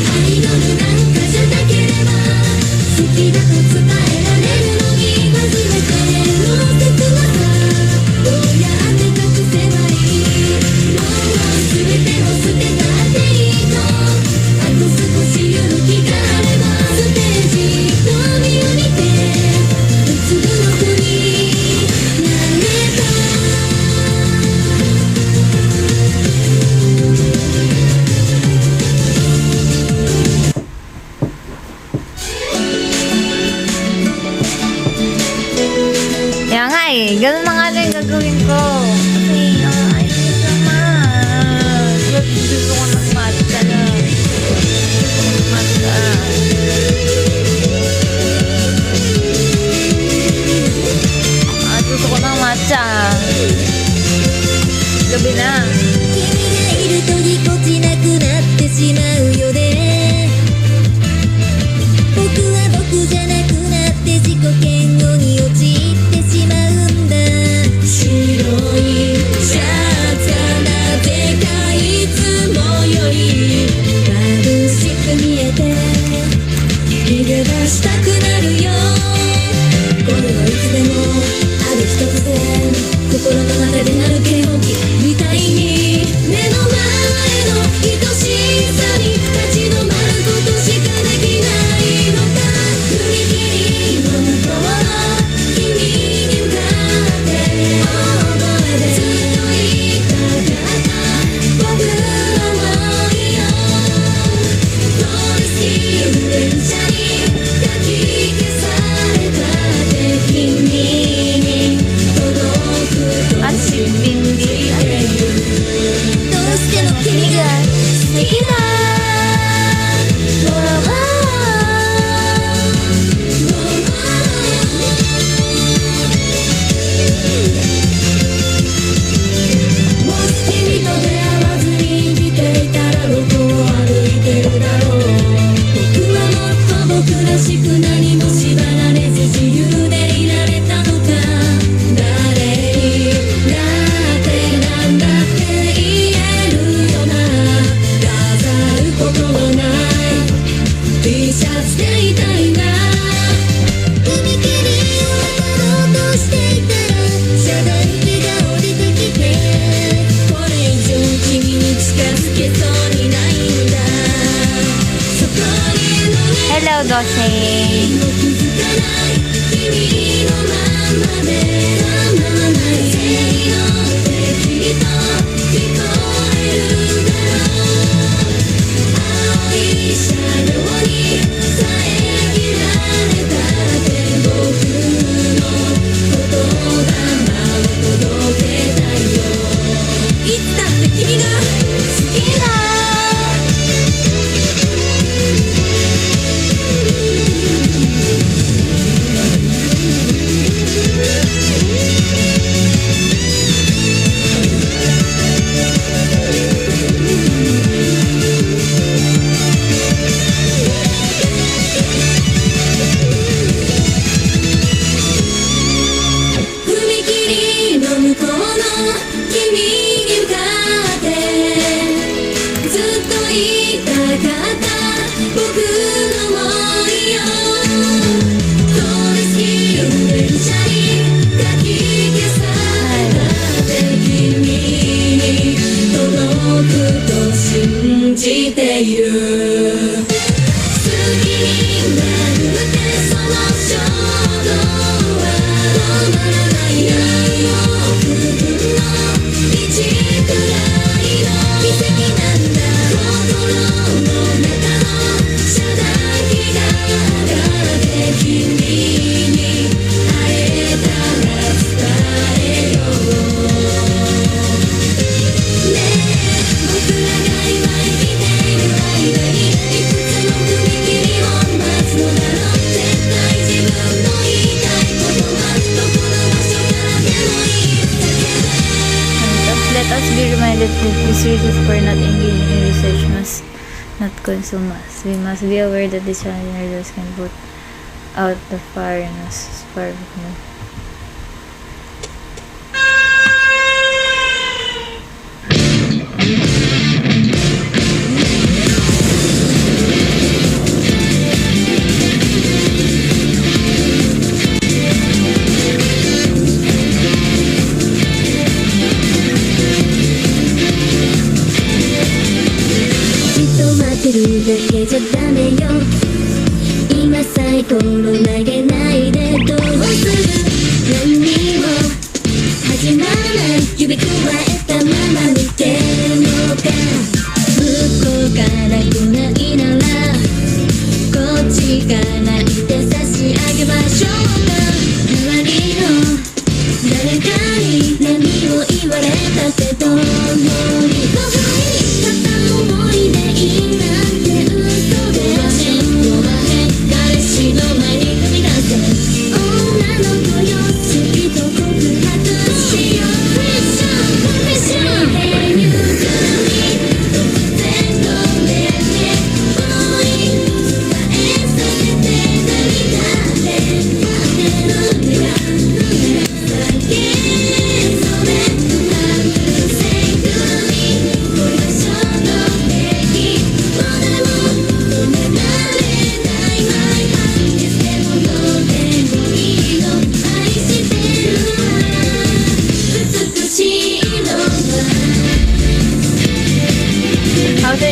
アイドルなんかじゃなければ好きだと伝えられるのに eh. Ganun na nga lang yung gagawin ko. Kasi, ayun naman. Gusto ko ng matcha lang. Matcha. Gusto ko ng matcha. Gabi na. 君がいるとぎこちなくなってしまうよね僕は僕じゃなくなって自己嫌悪に陥ってしまうんだ白いシャツがなぜかいつもより眩しく見えて逃げ出したくなるよこれはいつでもある日突然心の中で鳴る警報器みたいに目の前の愛しさに立ち止まることしかできないのか踏切の向こうの君に向かって大声でずっと言いたかった僕の想いを通り過ぎる電車にかき消されたって君に届くとAt bindi. どうしても君が素敵だもし君と出会わずに生きていたらどこを歩いてるだろう僕はもっと僕らしく何も縛られず自由でいられたのか誰にだってなんだって言えるよな飾ることのない T シャツでいたいな踏切を渡ろうとしていたら遮断機が降りてきてこれ以上君に近づけそうにないんだそこにいるのに Hello, Dose. も気づかない君のままで構わない正義の敵と聞こえるだろう青い車両に遮られたって僕の言霊を届けたいよいつだって君が好きだ踏切の向こうの君に向かってずっと言いたかった僕の想いを通り過ぎる電車にかき消されたって君に届くと信じている好きになるってその衝動は止まらない愛を含むの1くらいの奇跡なんだ心の中の遮断機が上がって君に会えたら伝えようねえ僕らが今生きている間にいくつの踏切を待つのだろう絶対自分の言いたいことはどこの場所からでもいいだけで Let us be reminded that these reasons for not engaging in research must not consume us. We must be aware that these challenges can put out the fire in us. Spark.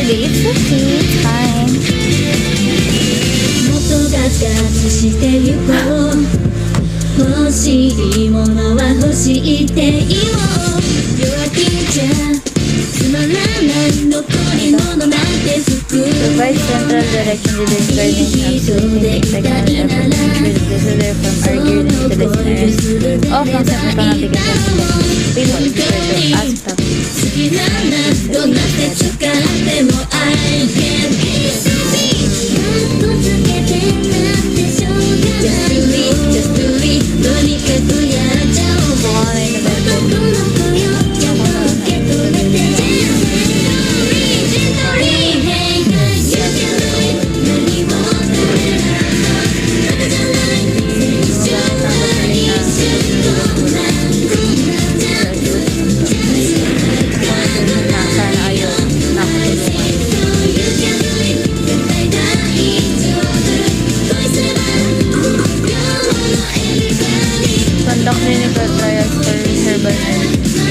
already. It's okay. It's fine. もっとガツガツしてゆこう欲しいものは欲しいって言おう弱気じゃつまらない残り物なんて服 Provide central direction to the guidance of safety technology efforts to disorder from arguing to the listeners. Off ang sa panatigil ng people in the aspect. 好きならどんな手使っても I can be so me かっこつけてなってしょうがない Just do it とにかくやっちゃおう男の子よちゃんと受け止めて Gently Hey guys you can do it 何もダメならバカじゃない一緒は一緒こんなチャンス Sana ayaw nakatulungan. Conduct clinical trials for herbal medicine.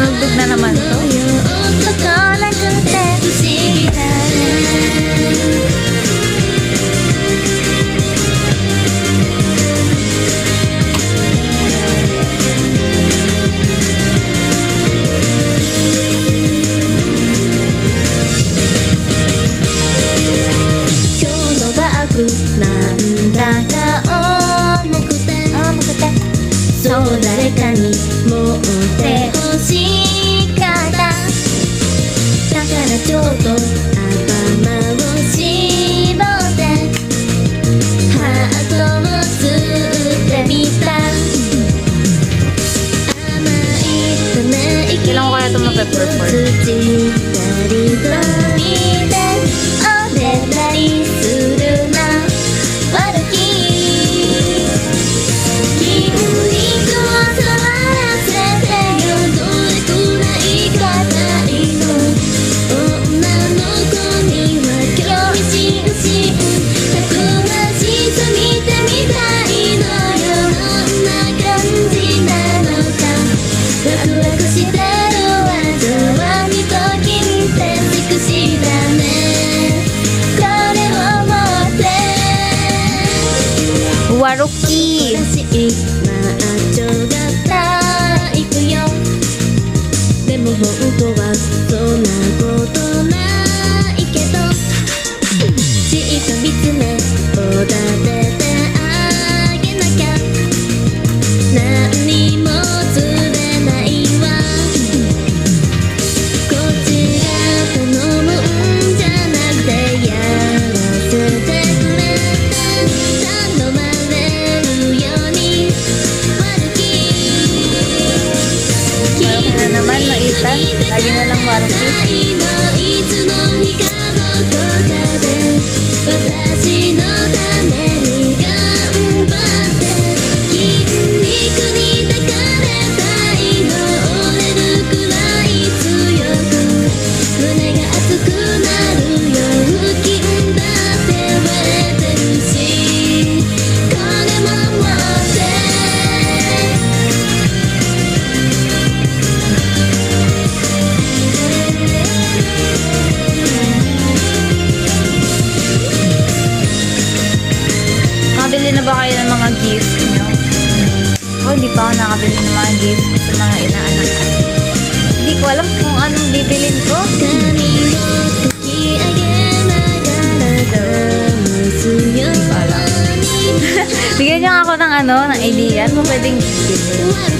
Magbog na naman to. Kailan ko kaya ito mape-perform? Waruki! Waruki makabili ng mga gift sa mga inaanak ko. Hindi ko alam kung anong bibilin ko. Wala. Bigyan niyo ako ng ng idea. Ano pwedeng bilhin?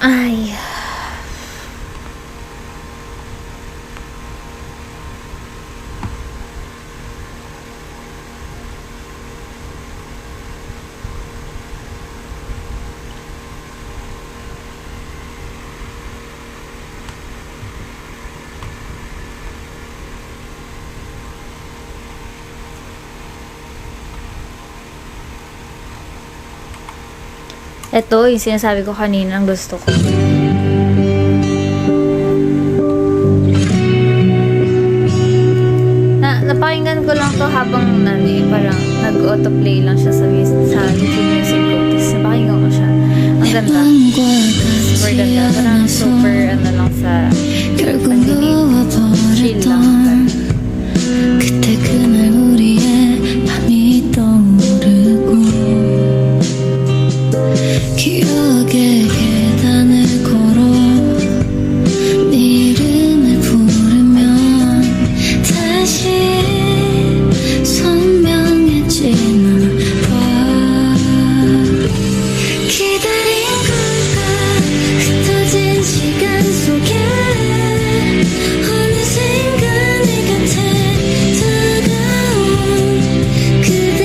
Ay. Ito, yung sinasabi ko kanina, ang gusto ko. Napakinggan ko lang to habang parang nag-autoplay lang siya sa YouTube Music ko. Tapos napakinggan ko siya. Ang ganda. Super ganda. Parang super lang sa pandinig. Chill lang. 그때 그날 우리의 밤이 떠오르고 기억의 계단을 걸어 네 이름을 부르면 다시 선명해지는 밤 기다린 걸까 흩어진 시간 속에 어느샌가 내 곁에 다가온 그대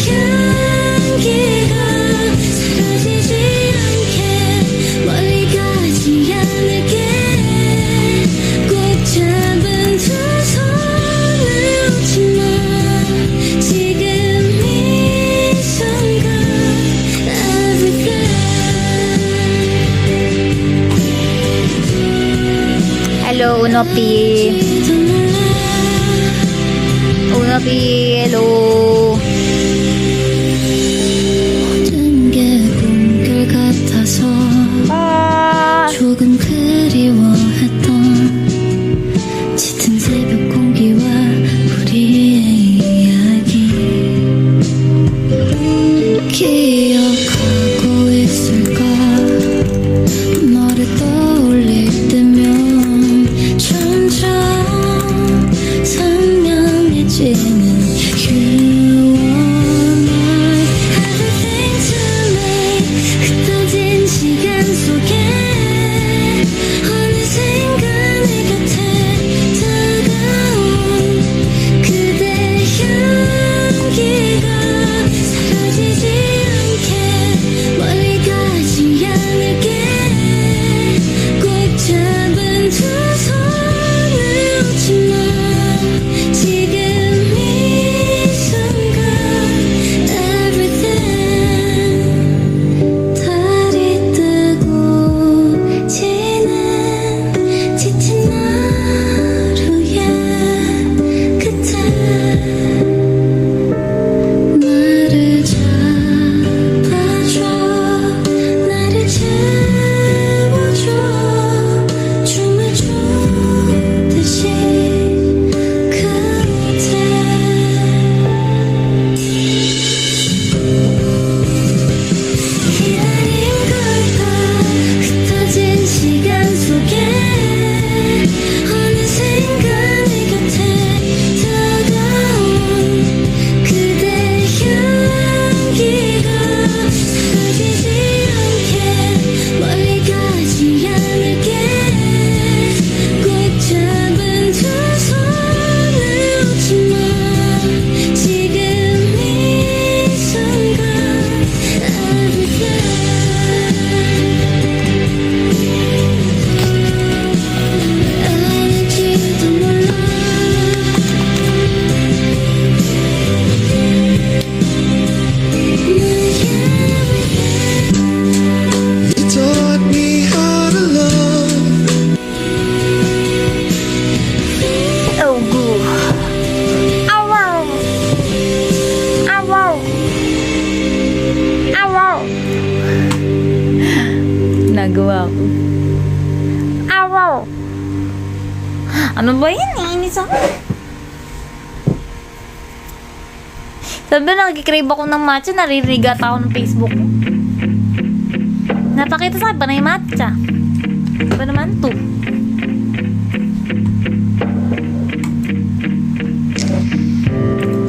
향기가 사라지지 않게 멀리 가지 않을게 꼭 잡은 두 손을 놓지마 지금 이 순간 everything Hello, Unopi. Unopi, hello. 모든 게 꿈결 같아서 조금 그리워했던 짙은 새벽 공기와 우리의 이야기 기억하고 있을까 너를 떠올릴 때면 점점 선명해지는 you ginagawa ko. Awaw! Ano ba yan? Iinis ako. Sabi na, nagkikrave ako ng matcha, naririnig ata ako ng Facebook ko. Napakita sa akin, panay matcha. Ba naman to?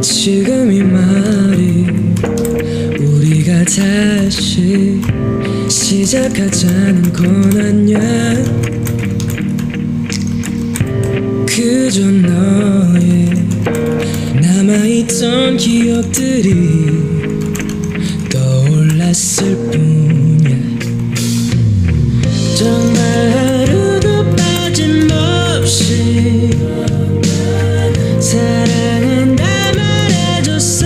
지금 이 말이 우리가 다시 시작하자는 건 아니야. 그저 너의 남아있던 기억들이 떠올랐을 뿐이야. 정말 하루도 빠짐없이 사랑한다 말해줬었지.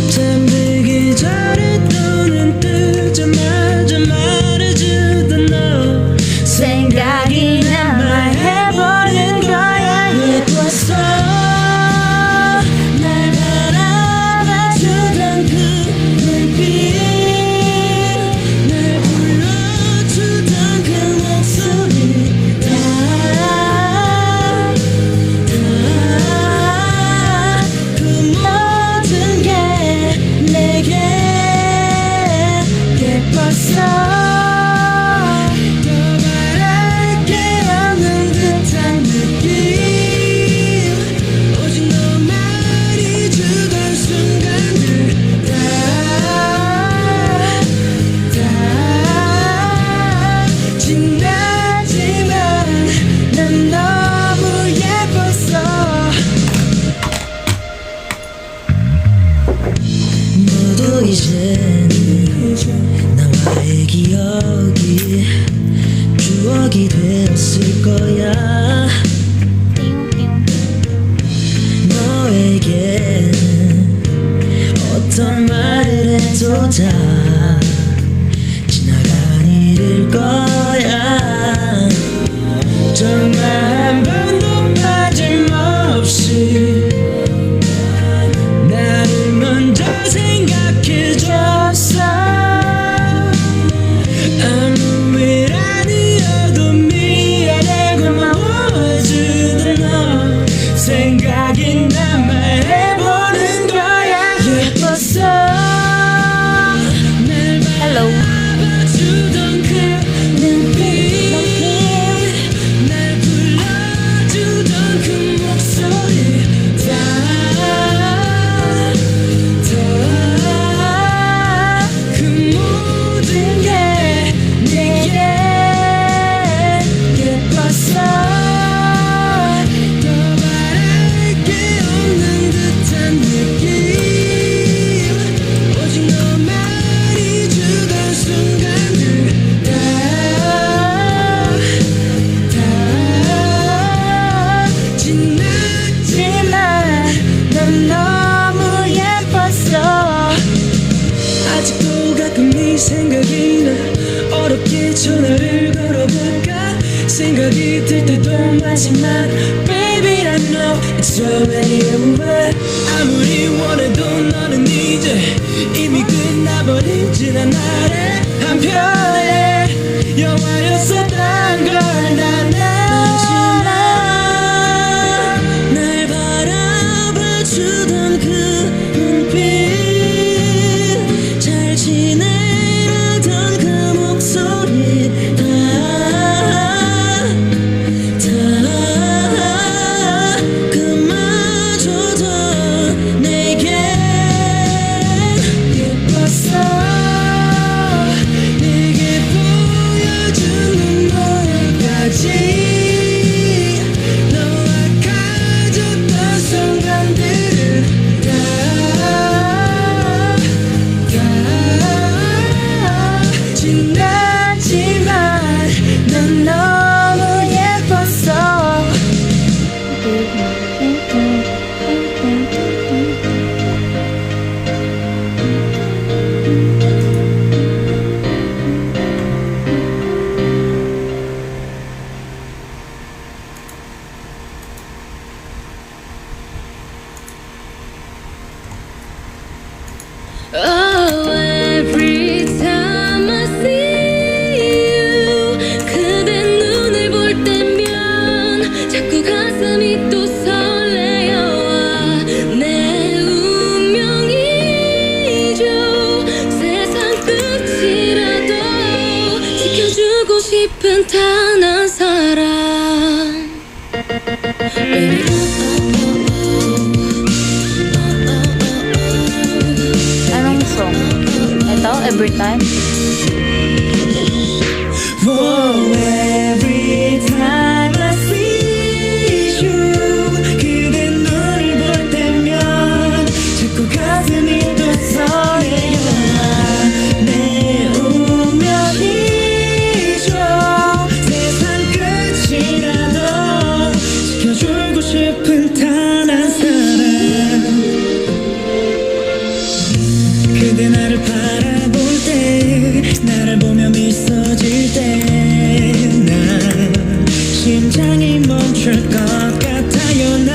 잠들기 전에 또 눈 뜨자마자 말해주던 너 생각이 나 말해보는 거야. 예뻤어 날 바라봐주던 그 눈빛, 날 불러주던 그 목소리, 그 모든 게 내게 예뻤어. 더 바랄 게 없는 듯한 느낌, 오직 너만이 주던 순간들 다 지나지만 난 너무 예뻤어. 너도 이제는 나와의 기억이 추억이 되었을 거야. 너에게 어떤 말을 해도 다 지나간 일일 거야. 정말 한 번도 빠짐없이 나를 먼저 생각해줬어. 아무 일 아니어도 미안해 고마워해주던 너 생각이 나 말해보는 거야. 예뻤어 날 Hello. 바라봐주던 그 눈빛, 날 불러주던 그 목소리, 그 모든 게 내게 예뻤어. 더 바랄 게 없는 듯한 느낌, 오직 너만이 주던 순간들 다 지났지만 난 너무 예뻤어. 아직도 가끔 네 생각이 나. 어렵게 전화를 걸어볼까 생각이 들 때도 많지만 Baby I know it's already over. 아무리 원해도 너는 이제 이미 끝나버린 지난 날의 한편의 영화였었던 걸 난 알지만 날 바라봐주던 그 눈빛, 잘 지내라던 그 목소리, 그마저도 내게 예뻤어. 내게 보여주는 너 싶은 단 한 사람. Anong song? Ito, Every Time? Oh, every time I see you 그대 눈을 볼 때면 자꾸 가슴이 또 설레요 내 운명이죠 세상 끝이라도 지켜주고 싶은 단 한 사람 그대 나를 바라볼 때 나를 보며 미소 질 때 난 심장이 멈출 것 같아요 난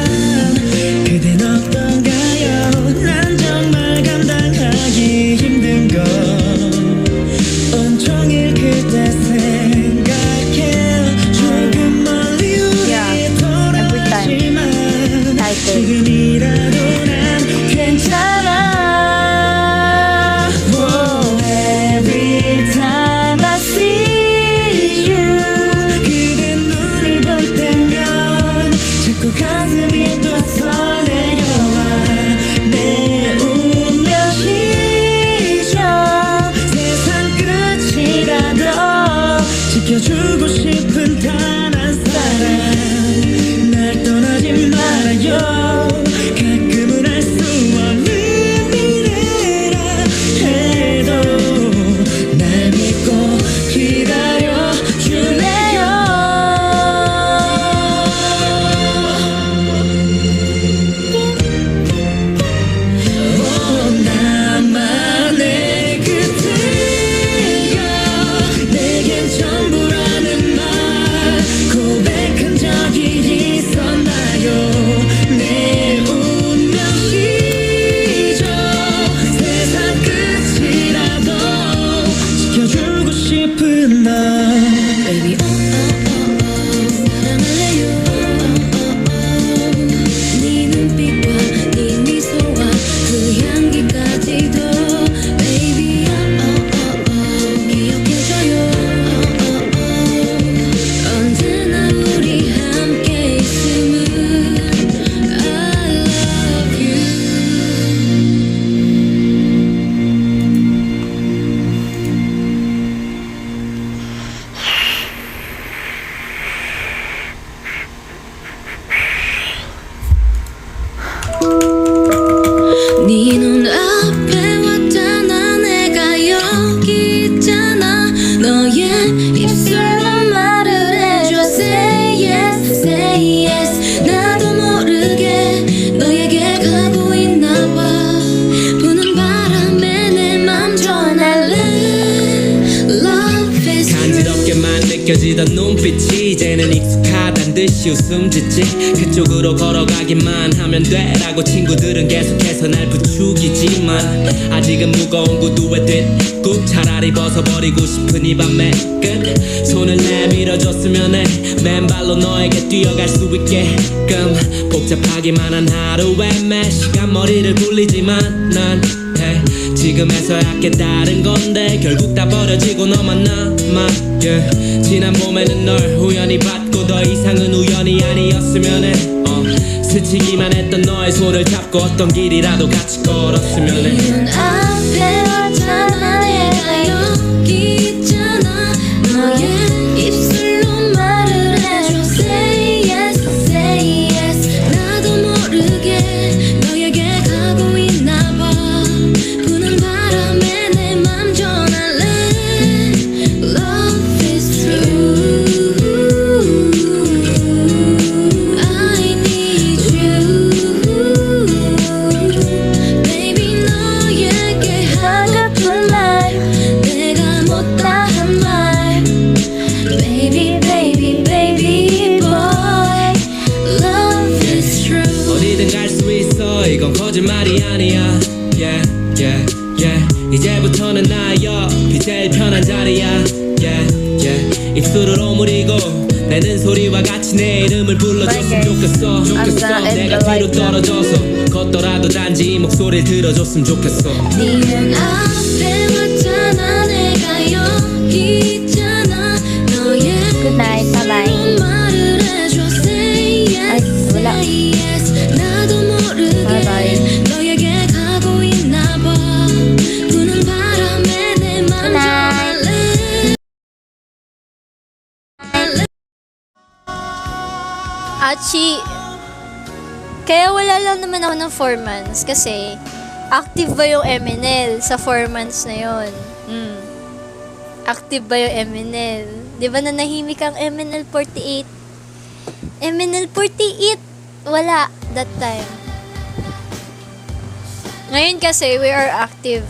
그댄 어떤가요 난 정말 감당하기 힘든 거 온종일 그대 생각해 조금 멀리 Yeah, 우리 돌아오지만 Title. 지금이라도 난 괜찮아 Oh, every time I see you 그대 눈을 볼 때면 자꾸 가슴이 또 설레요 내 운명이죠 세상 끝이라도 지켜주고 싶은 단 한 사람 날 떠나지 말아요 가끔은 알 수 없는 미래라 해도 날 믿고 기다려 줄래요 나만의 그대가 내겐 전부라는 말 고백한 적이 있었나요 내 운명이죠 세상 끝이라도 지켜주고 싶은 너 Baby 사랑할래요. 네 눈빛과 네 미소와 그 향기까지도 Baby 기억해줘요. 언제나 우리 함께 있음을 I love you. 네 눈앞에 왔잖아 내가 여기 있잖아 너의 입술로 말을 해줘 Say yes, say yes 나도 모르게 너에게 가고 있나봐 부는 바람에 내 맘 전할래 Love is true 간지럽게만 느껴지던 눈빛이 이제는 익숙하단 듯이 웃음 짓지 그쪽으로 걸어가기만 하면 돼라고 친구들은 계속해서 날 부추기지만 아직은 무거운 구두에 뒷굽 차라리 벗어버리고 싶은 이 밤의 끝 손을 내밀어줬으면 해 맨발로 너에게 뛰어갈 수 있게끔 복잡하기만 한 하루에 매 시간 머리를 굴리지만 난 해 지금에서야 깨달은 건데 결국 다 버려지고 너만 남아 yeah. 지난 봄에는 널 우연히 봤고 더 이상은 우연이 아니었으면 해 스치기만 했던 너의 손을 잡고 어떤 길이라도 같이 걸었으면 해 눈 앞에 왔잖아 내가 여기 있잖아 너의 입술로 말을 해줘 Say yes, say yes 나도 모르게 너에게 가고 있나봐 부는 바람에 내 맘 전할래 Love is true I need you Baby 너에게 하고픈 말 내가 못다한 말 Baby baby baby boy Love is true 어디든 갈 수 있어 이건 거짓말이 아니야 yeah, yeah, yeah. 이제부터는 나의 옆이 제일 편한 자리야 yeah, yeah. 입술을 오므리고 내는 소리와 같이 내 이름을 불러줬으면 좋겠어 내가 뒤로 떨어져서 걷더라도 단지 이 목소리를 들어줬으면 좋겠어 네 눈앞에 왔잖아 내가 여기 있잖아 너의 Achi, kaya wala lang naman ako ng 4 months kasi active ba yung MNL sa 4 months na yon? Active ba yung MNL? Di ba nanahimik ang MNL 48? MNL 48! Wala that time. Ngayon kasi, we are active.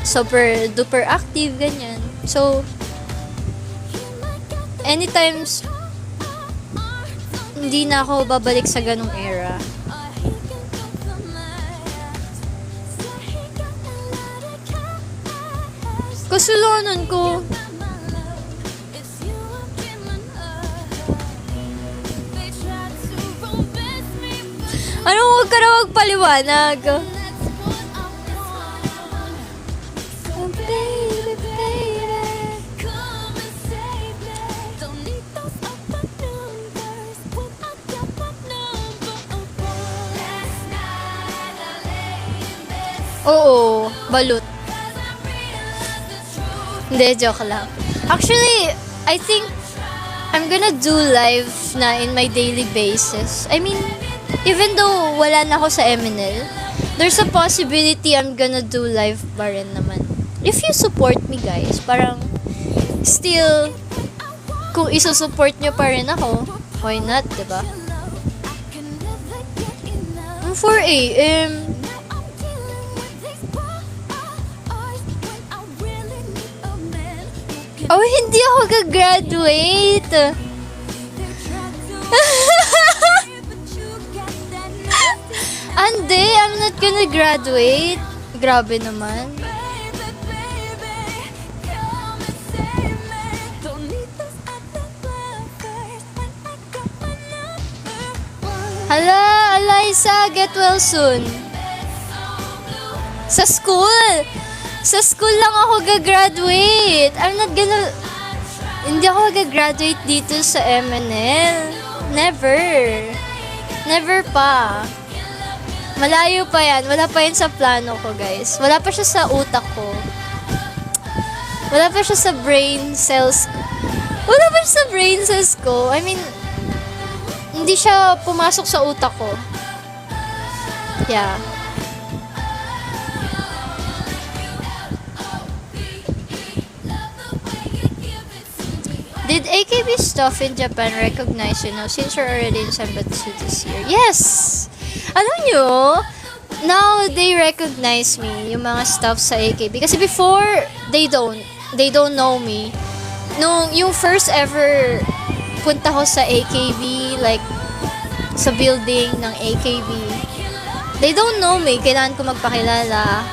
Super duper active, ganyan. So, anytime hindi na ako babalik sa ganung era. Kasalanan ko. Ano, huwag ka na magpaliwanag. Oo, balut. Hindi, joke lang. Actually, I think I'm gonna do live na in my daily basis. I mean, even though wala na ako sa MNL, there's a possibility I'm gonna do live pa rin naman. If you support me, guys, parang still, kung isusupport nyo pa rin ako, why not, diba? 4 a.m. Oh, hindi ako gagraduate. Ande, I'm not gonna graduate. Grabe naman. Hala, Eliza, get well soon. Sa school. Sa school lang ako gagraduate. I'm not gonna... Hindi ako gagraduate dito sa MNL. Never. Never pa. Malayo pa yan. Wala pa yan sa plano ko, guys. Wala pa siya sa utak ko. Wala pa siya sa brain cells. Wala pa siya sa brain cells ko. I mean, hindi siya pumasok sa utak ko. Yeah. Did AKB stuff in Japan recognize you now since you're already in Senbatsu this year? Yes! Alam nyo, now they recognize me, yung mga stuff sa AKB. Kasi before, they don't know me. Nung yung first ever punta ko sa AKB, like, sa building ng AKB, they don't know me. Kailangan ko magpakilala.